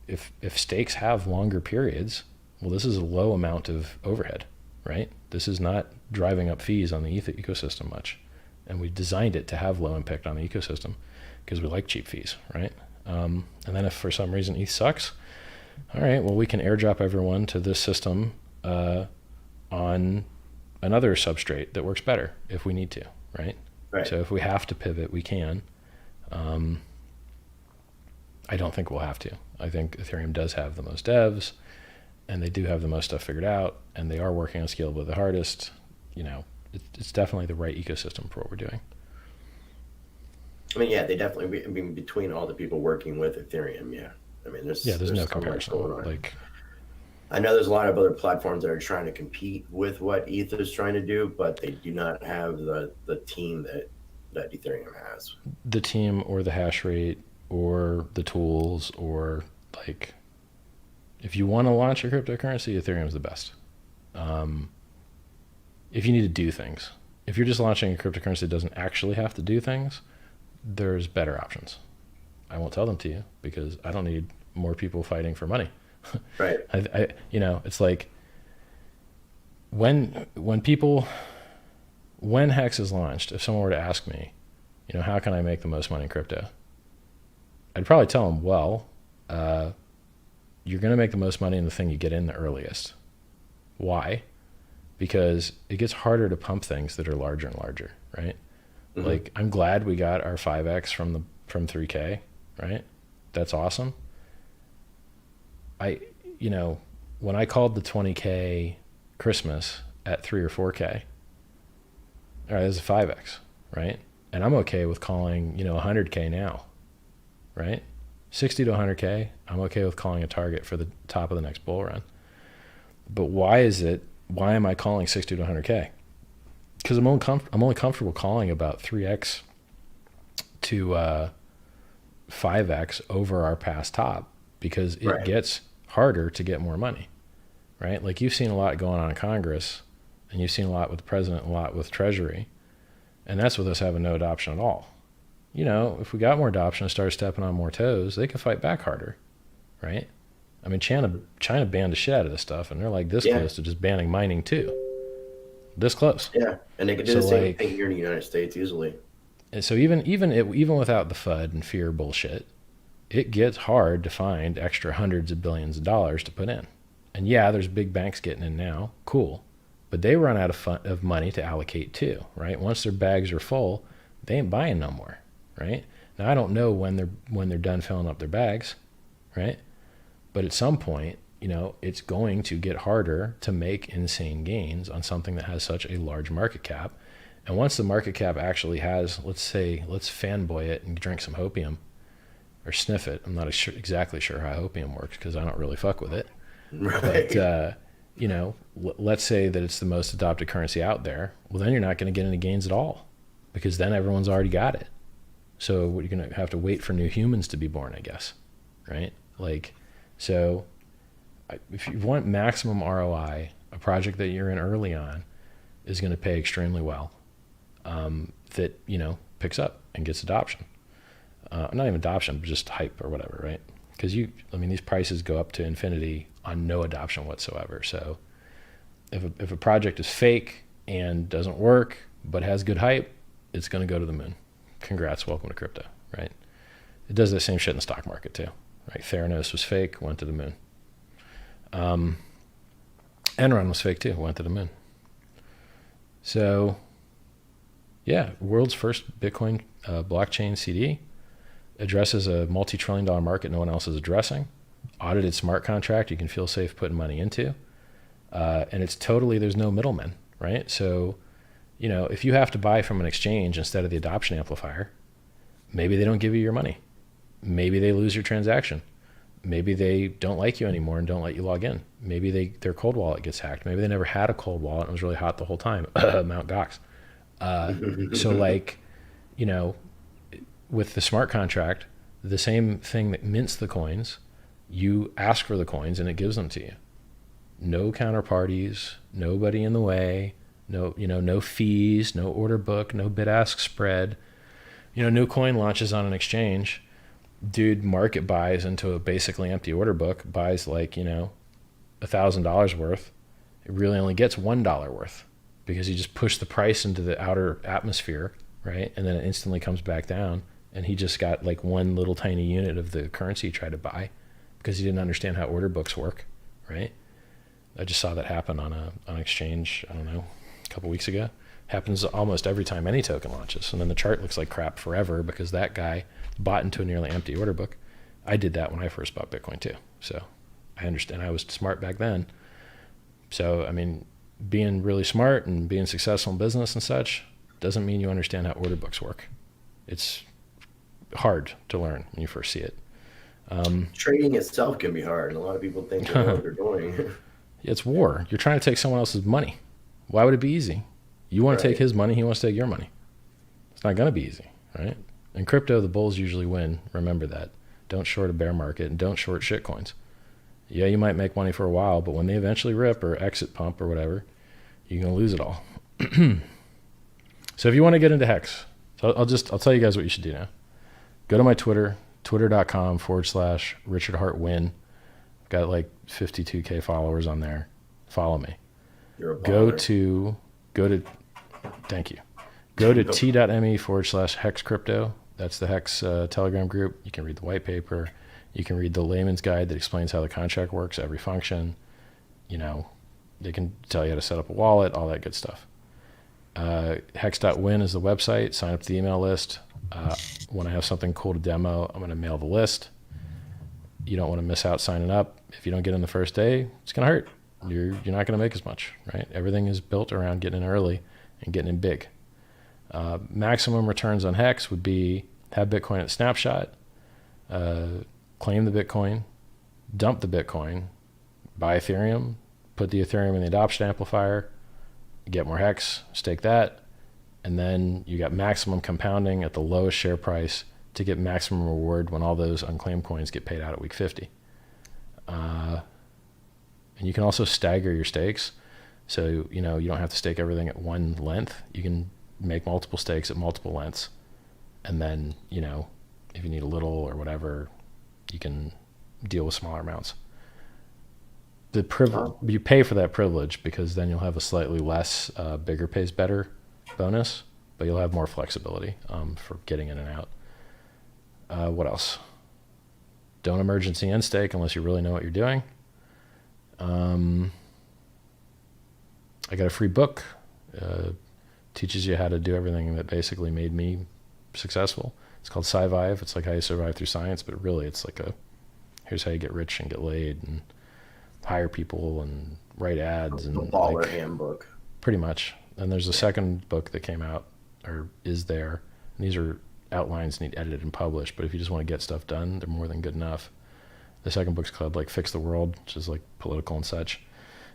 If stakes have longer periods, well, this is a low amount of overhead, right? This is not driving up fees on the ETH ecosystem much, and we designed it to have low impact on the ecosystem because we like cheap fees, right? And then if for some reason ETH sucks, all right, well, we can airdrop everyone to this system on another substrate that works better if we need to, right? So if we have to pivot, we can. I don't think we'll have to. I think Ethereum does have the most devs, and they do have the most stuff figured out, and they are working on Scalable the hardest. It's definitely the right ecosystem for what we're doing. I mean, yeah, they definitely. I mean, between all the people working with Ethereum, yeah. I mean, there's no so comparison. Like, I know there's a lot of other platforms that are trying to compete with what ETH is trying to do, but they do not have the team that Ethereum has. The team or the hash rate or the tools, or like, if you want to launch a cryptocurrency, Ethereum is the best. If you need to do things, if you're just launching a cryptocurrency that doesn't actually have to do things, there's better options. I won't tell them to you because I don't need more people fighting for money. Right. It's like when Hex is launched, if someone were to ask me, how can I make the most money in crypto? I'd probably tell them, well, you're going to make the most money in the thing you get in the earliest. Why? Because it gets harder to pump things that are larger and larger, right? Mm-hmm. Like, I'm glad we got our 5X from 3K, right? That's awesome. When I called the 20K Christmas at 3 or 4K, all right, there's a 5X, right? And I'm okay with calling, 100K now, right? 60 to 100K, I'm okay with calling a target for the top of the next bull run. But why am I calling 60 to 100K? Because I'm only comfortable calling about 3X to 5X over our past top, because it gets harder to get more money, right? Like, you've seen a lot going on in Congress, and you've seen a lot with the president, a lot with Treasury, and that's with us having no adoption at all. If we got more adoption and started stepping on more toes, they could fight back harder, right? I mean, China banned the shit out of this stuff, and they're like this close to just banning mining too. This close. Yeah, and they could do the same thing here in the United States easily. And so even without the FUD and fear bullshit, it gets hard to find extra hundreds of billions of dollars to put in. And yeah, there's big banks getting in now, cool, but they run out of money to allocate too, right? Once their bags are full, they ain't buying no more, right? Now, I don't know when they're done filling up their bags, right? But at some point, it's going to get harder to make insane gains on something that has such a large market cap. And once the market cap actually has, let's fanboy it and drink some hopium or sniff it. I'm not exactly sure how hopium works because I don't really fuck with it. Right. But, let's say that it's the most adopted currency out there. Well, then you're not going to get any gains at all because then everyone's already got it. So you're going to have to wait for new humans to be born, I guess. Right? So if you want maximum ROI, a project that you're in early on is going to pay extremely well. That picks up and gets adoption. Not even adoption, but just hype or whatever, right? Because these prices go up to infinity on no adoption whatsoever. So if a project is fake and doesn't work but has good hype, it's going to go to the moon. Congrats, welcome to crypto, right? It does the same shit in the stock market too, right? Theranos was fake, went to the moon. Enron was fake too, went to the moon. So, yeah, world's first Bitcoin blockchain CD addresses a multi-trillion-dollar market no one else is addressing. Audited smart contract you can feel safe putting money into. And it's totally, there's no middlemen, right? So, if you have to buy from an exchange instead of the adoption amplifier, maybe they don't give you your money. Maybe they lose your transaction. maybe they don't like you anymore and don't let you log in. Maybe their cold wallet gets hacked. Maybe they never had a cold wallet and it was really hot the whole time. Mount Gox. So like, you know, with the smart contract, the same thing that mints the coins, you ask for the coins and it gives them to you. No counterparties, nobody in the way, no fees, no order book, no bid-ask spread. New coin launches on an exchange. Dude market buys into a basically empty order book, buys like, $1,000 worth. It really only gets $1 worth because he just pushed the price into the outer atmosphere, right? And then it instantly comes back down. And he just got like one little tiny unit of the currency he tried to buy because he didn't understand how order books work, right? I just saw that happen on an exchange, I don't know, a couple weeks ago. Happens almost every time any token launches. And then the chart looks like crap forever because that guy bought into a nearly empty order book. I did that when I first bought Bitcoin too. So I understand. I was smart back then. So, I mean, being really smart and being successful in business and such doesn't mean you understand how order books work. It's hard to learn when you first see it. Trading itself can be hard. And a lot of people think they know what they're doing. It's war. You're trying to take someone else's money. Why would it be easy? You want to take his money, he wants to take your money. It's not going to be easy, right? In crypto, the bulls usually win. Remember that. Don't short a bear market and don't short shitcoins. Yeah, you might make money for a while, but when they eventually rip or exit pump or whatever, you're going to lose it all. So if you want to get into Hex, I'll tell you guys what you should do now. Go to my Twitter, twitter.com/RichardHartWin. I've got like 52K followers on there. Follow me. You're a baller. Thank you. Go to t.me/Hex Crypto. That's the Hex Telegram group. You can read the white paper. You can read the layman's guide that explains how the contract works, every function. They can tell you how to set up a wallet, all that good stuff. Hex.win is the website. Sign up to the email list. When I have something cool to demo, I'm going to mail the list. You don't want to miss out signing up. If you don't get in the first day, it's going to hurt. You're not going to make as much, right? Everything is built around getting in early and getting in big. Maximum returns on Hex would be have Bitcoin at snapshot, claim the Bitcoin, dump the Bitcoin, buy Ethereum, put the Ethereum in the adoption amplifier, get more Hex, stake that, and then you got maximum compounding at the lowest share price to get maximum reward when all those unclaimed coins get paid out at week 50. And you can also stagger your stakes. So, you don't have to stake everything at one length. You can make multiple stakes at multiple lengths. And then, if you need a little or whatever, you can deal with smaller amounts. You pay for that privilege because then you'll have a slightly less bigger pays better bonus, but you'll have more flexibility for getting in and out. What else? Don't emergency end stake unless you really know what you're doing. I got a free book, teaches you how to do everything that basically made me successful. It's called Sci-Vive. It's like how you survive through science, but really it's like here's how you get rich and get laid and hire people and write ads. The baller handbook. Pretty much. And there's a second book that came out or is there. And these are outlines need edited and published, but if you just want to get stuff done, they're more than good enough. The second book's called Fix the World, which is like political and such.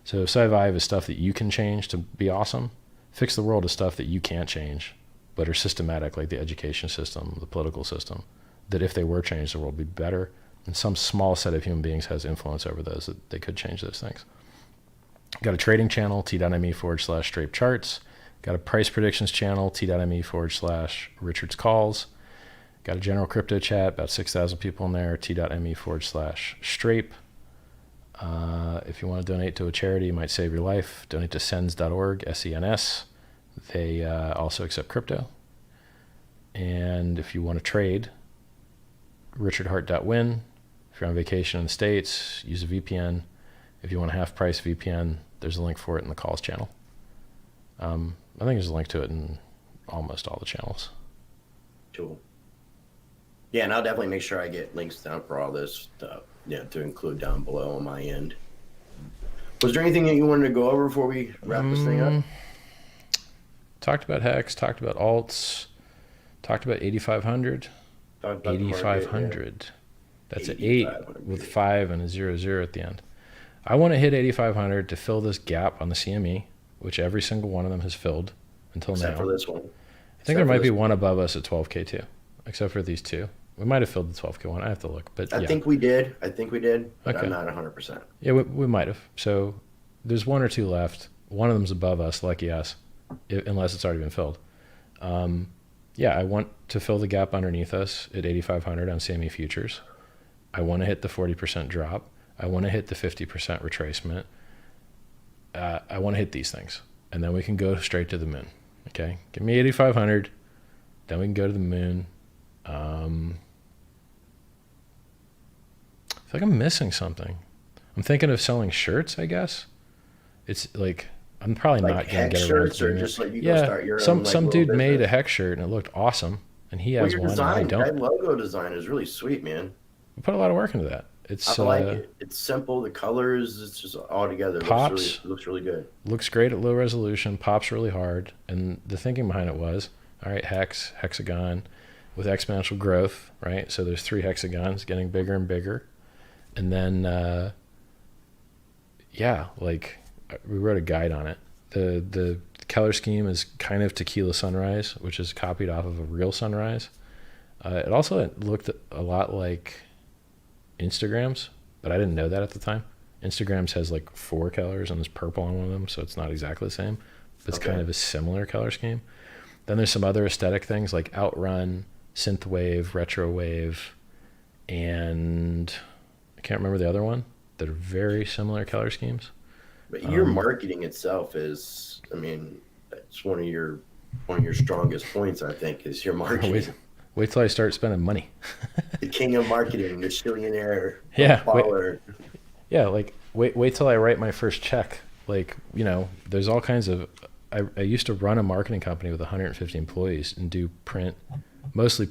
So Sci-Vive is stuff that you can change to be awesome. Fix the World is stuff that you can't change, but are systematic, like the education system, the political system, that if they were changed, the world would be better. And some small set of human beings has influence over those that they could change those things. Got a trading channel, t.me/straight charts. Got a price predictions channel, t.me/Richard's calls. Got a general crypto chat, about 6,000 people in there, t.me/Strape. If you want to donate to a charity, you might save your life. Donate to sens.org, SENS. They also accept crypto. And if you want to trade, richardhart.win. If you're on vacation in the States, use a VPN. If you want a half price VPN, there's a link for it in the calls channel. I think there's a link to it in almost all the channels. Cool. Yeah, and I'll definitely make sure I get links down for all this stuff, to include down below on my end. Was there anything that you wanted to go over before we wrap this thing up? Talked about Hex, talked about alts, talked about 8,500. 8,500. That's an 8 with 5 and a 00 at the end. I want to hit 8,500 to fill this gap on the CME, which every single one of them has filled until Except now. for this one. I think there might be one above us at 12K too, except for these two. We might have filled the 12K one. I have to look, but I think we did. But okay. I'm not 100%. Yeah, we might have. So there's one or two left. One of them's above us, lucky us, unless it's already been filled. Yeah, I want to fill the gap underneath us at 8,500 on CME futures. I want to hit the 40% drop. I want to hit the 50% retracement. I want to hit these things, and then we can go straight to the moon. Okay, give me 8,500, then we can go to the moon. I feel like I'm missing something. I'm thinking of selling shirts, I guess. It's like, I'm probably Like not going to Hex get around shirts, to or doing just it. like you go start your own, Some like, dude little made a business? Hex shirt and it looked awesome, and he has Your one and I design, don't. that logo design is really sweet, man. We put a lot of work into that. It's I like it. It's simple. The colors, it's just all together. Pops. Looks really good. Looks great at low resolution, pops really hard. And the thinking behind it was, all right, hexagon with exponential growth, right? So there's 3 hexagons getting bigger and bigger. And then, yeah, like we wrote a guide on it. The color scheme is kind of tequila sunrise, which is copied off of a real sunrise. It also looked a lot like Instagrams, but I didn't know that at the time. Instagrams has like 4 colors and there's purple on one of them, so it's not exactly the same, but it's kind of a similar color scheme. Then there's some other aesthetic things like Outrun, Synthwave, Retrowave, and I can't remember the other one that are very similar color schemes. But your marketing itself is, I mean, that's one of your strongest points, I think, is your marketing. Wait till I start spending money. The king of marketing, the billionaire. Yeah. Wait till I write my first check. Like, you know, there's all kinds of, I used to run a marketing company with 150 employees and do mostly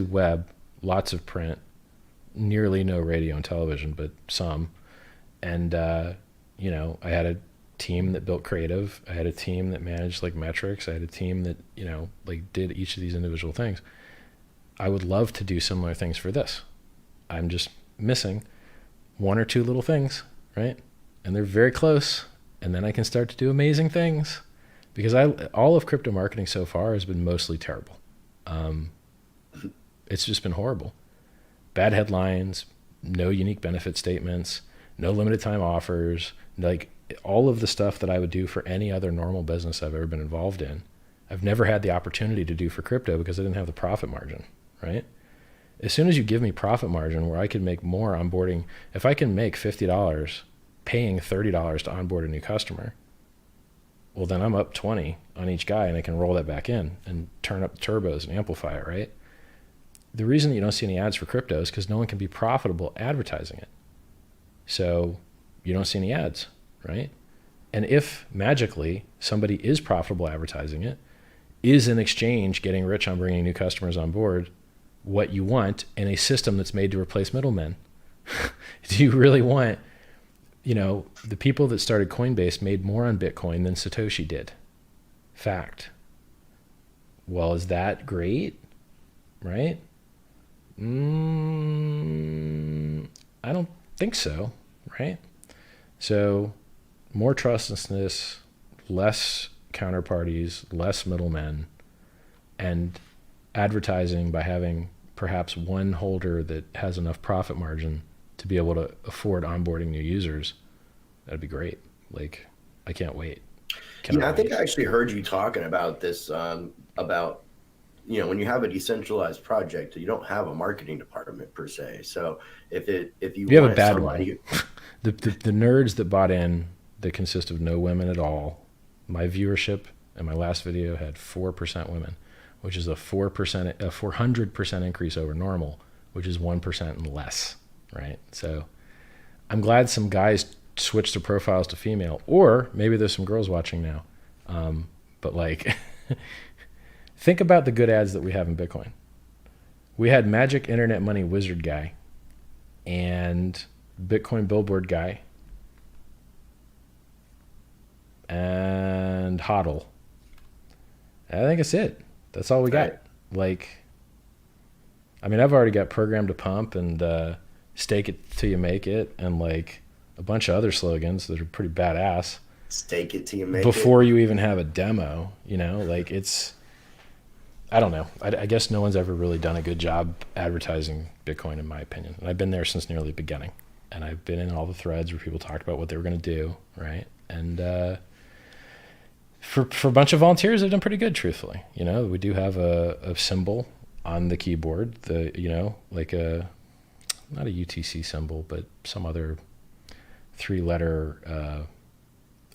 web, lots of print, nearly no radio and television, but some. And, you know, I had a team that built creative. I had a team that managed like metrics. I had a team that, you know, like did each of these individual things. I would love to do similar things for this. I'm just missing 1 or 2 little things, right? And they're very close. And then I can start to do amazing things, because all of crypto marketing so far has been mostly terrible. It's just been horrible. Bad headlines, no unique benefit statements, no limited time offers, like all of the stuff that I would do for any other normal business I've ever been involved in. I've never had the opportunity to do for crypto because I didn't have the profit margin, right? As soon as you give me profit margin where I can make more onboarding, if I can make $50 paying $30 to onboard a new customer, well, then I'm up 20 on each guy and I can roll that back in and turn up the turbos and amplify it, right? The reason that you don't see any ads for crypto is because no one can be profitable advertising it. So you don't see any ads, right? And if magically somebody is profitable advertising it, is an exchange getting rich on bringing new customers on board what you want in a system that's made to replace middlemen? Do you really want, you know, the people that started Coinbase made more on Bitcoin than Satoshi did? Fact. Well, is that great? Right? I don't think so, right? So more trustlessness, less counterparties, less middlemen, and advertising by having perhaps one holder that has enough profit margin to be able to afford onboarding new users. That'd be great. Like, I can't wait. I think I actually heard you talking about this, about, you know, when you have a decentralized project, you don't have a marketing department per se. So if you have a bad one, the nerds that bought in, that consist of no women at all. My viewership in my last video had 4% women, which is a 400% increase over normal, which is 1% and less, right? So I'm glad some guys switched their profiles to female, or maybe there's some girls watching now. But like, think about the good ads that we have in Bitcoin. We had Magic Internet Money Wizard guy and Bitcoin Billboard guy and HODL. I think that's it. That's all we got. Like, I mean, I've already got Program to Pump and Stake It Till You Make It, and like a bunch of other slogans that are pretty badass. Stake it till you make Before it. you even have a demo, you know, like it's, I don't know. I guess no one's ever really done a good job advertising Bitcoin, in my opinion. And I've been there since nearly the beginning. And I've been in all the threads where people talked about what they were going to do, right? And for a bunch of volunteers, they've done pretty good, truthfully. You know, we do have a symbol on the keyboard, you know, like not a UTC symbol, but some other 3-letter,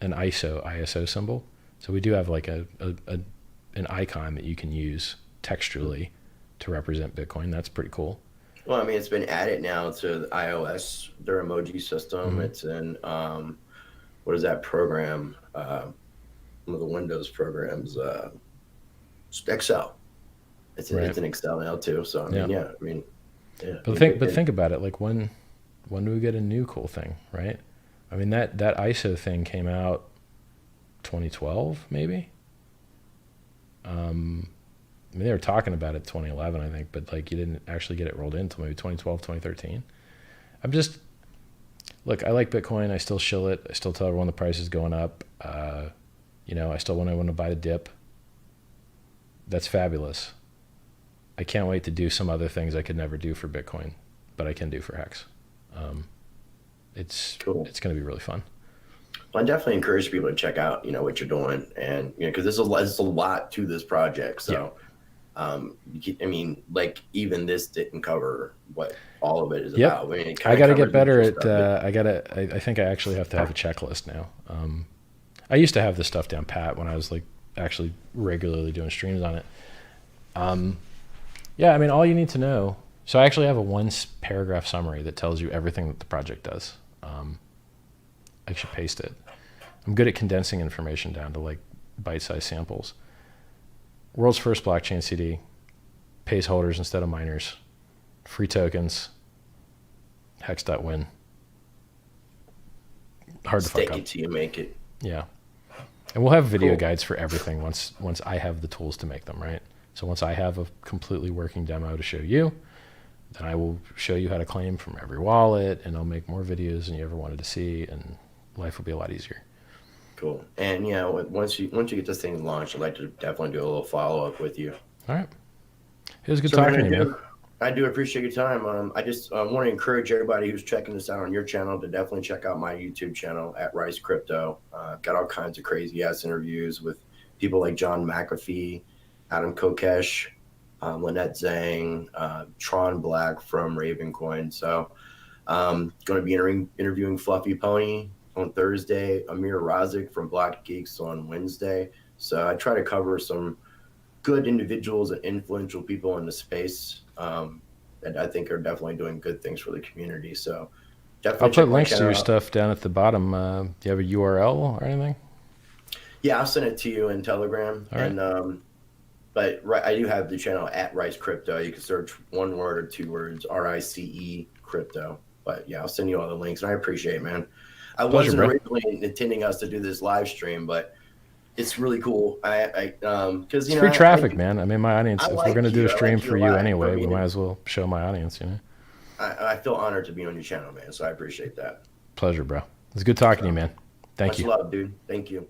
an ISO symbol. So we do have like an icon that you can use textually to represent Bitcoin. That's pretty cool. Well, I mean, it's been added now to the iOS, their emoji system. Mm-hmm. It's in, what is that program? One of the Windows programs, Excel. It's in Excel now too. So, I mean, yeah. But think about it. Like when do we get a new cool thing, right? I mean, that ISO thing came out 2012, maybe. I mean, they were talking about it 2011, I think, but like you didn't actually get it rolled in until maybe 2012, 2013. Look, I like Bitcoin. I still shill it. I still tell everyone the price is going up. You know, I still want to buy the dip. That's fabulous. I can't wait to do some other things I could never do for Bitcoin, but I can do for Hex. It's cool. It's going to be really fun. Well, I definitely encourage people to check out, you know, what you're doing, and you know, because there's a lot to this project. So, I mean, like even this didn't cover what all of it is about. I mean, I got to get better at. I think I actually have to have a checklist now. I used to have this stuff down pat when I was like actually regularly doing streams on it. Yeah, I mean, all you need to know. So I actually have a 1-paragraph summary that tells you everything that the project does. I should paste it. I'm good at condensing information down to like bite-sized samples. World's first blockchain CD, pays holders instead of miners, free tokens, hex.win. Hard to fuck up. Stake it till you make it. Yeah. And we'll have video guides for everything once I have the tools to make them, right? So once I have a completely working demo to show you, then I will show you how to claim from every wallet, and I'll make more videos than you ever wanted to see, and life will be a lot easier. Cool. And yeah, once you get this thing launched, I'd like to definitely do a little follow-up with you. All right. It was good talking to you, man. I do appreciate your time. I just want to encourage everybody who's checking this out on your channel to definitely check out my YouTube channel at Rice Crypto. Got all kinds of crazy ass interviews with people like John McAfee, Adam Kokesh, Lynette Zhang, Tron Black from Ravencoin. So going to be interviewing Fluffy Pony on Thursday, Amir Razik from Black Geeks on Wednesday. So I try to cover some good individuals and influential people in the space that I think are definitely doing good things for the community. So definitely I'll put links to your stuff down at the bottom. Do you have a URL or anything? Yeah, I'll send it to you in Telegram. All right. And but I do have the channel at Rice Crypto. You can search one word or two words, RICE Crypto. But yeah, I'll send you all the links, and I appreciate it, man. I wasn't originally intending us to do this live stream, but it's really cool. Because it's free traffic, man. I mean, my audience. If we're gonna do a stream for you anyway, we might as well show my audience. You know. I feel honored to be on your channel, man. So I appreciate that. Pleasure, bro. It's good talking to you, man. Thank you. Much love, dude. Thank you.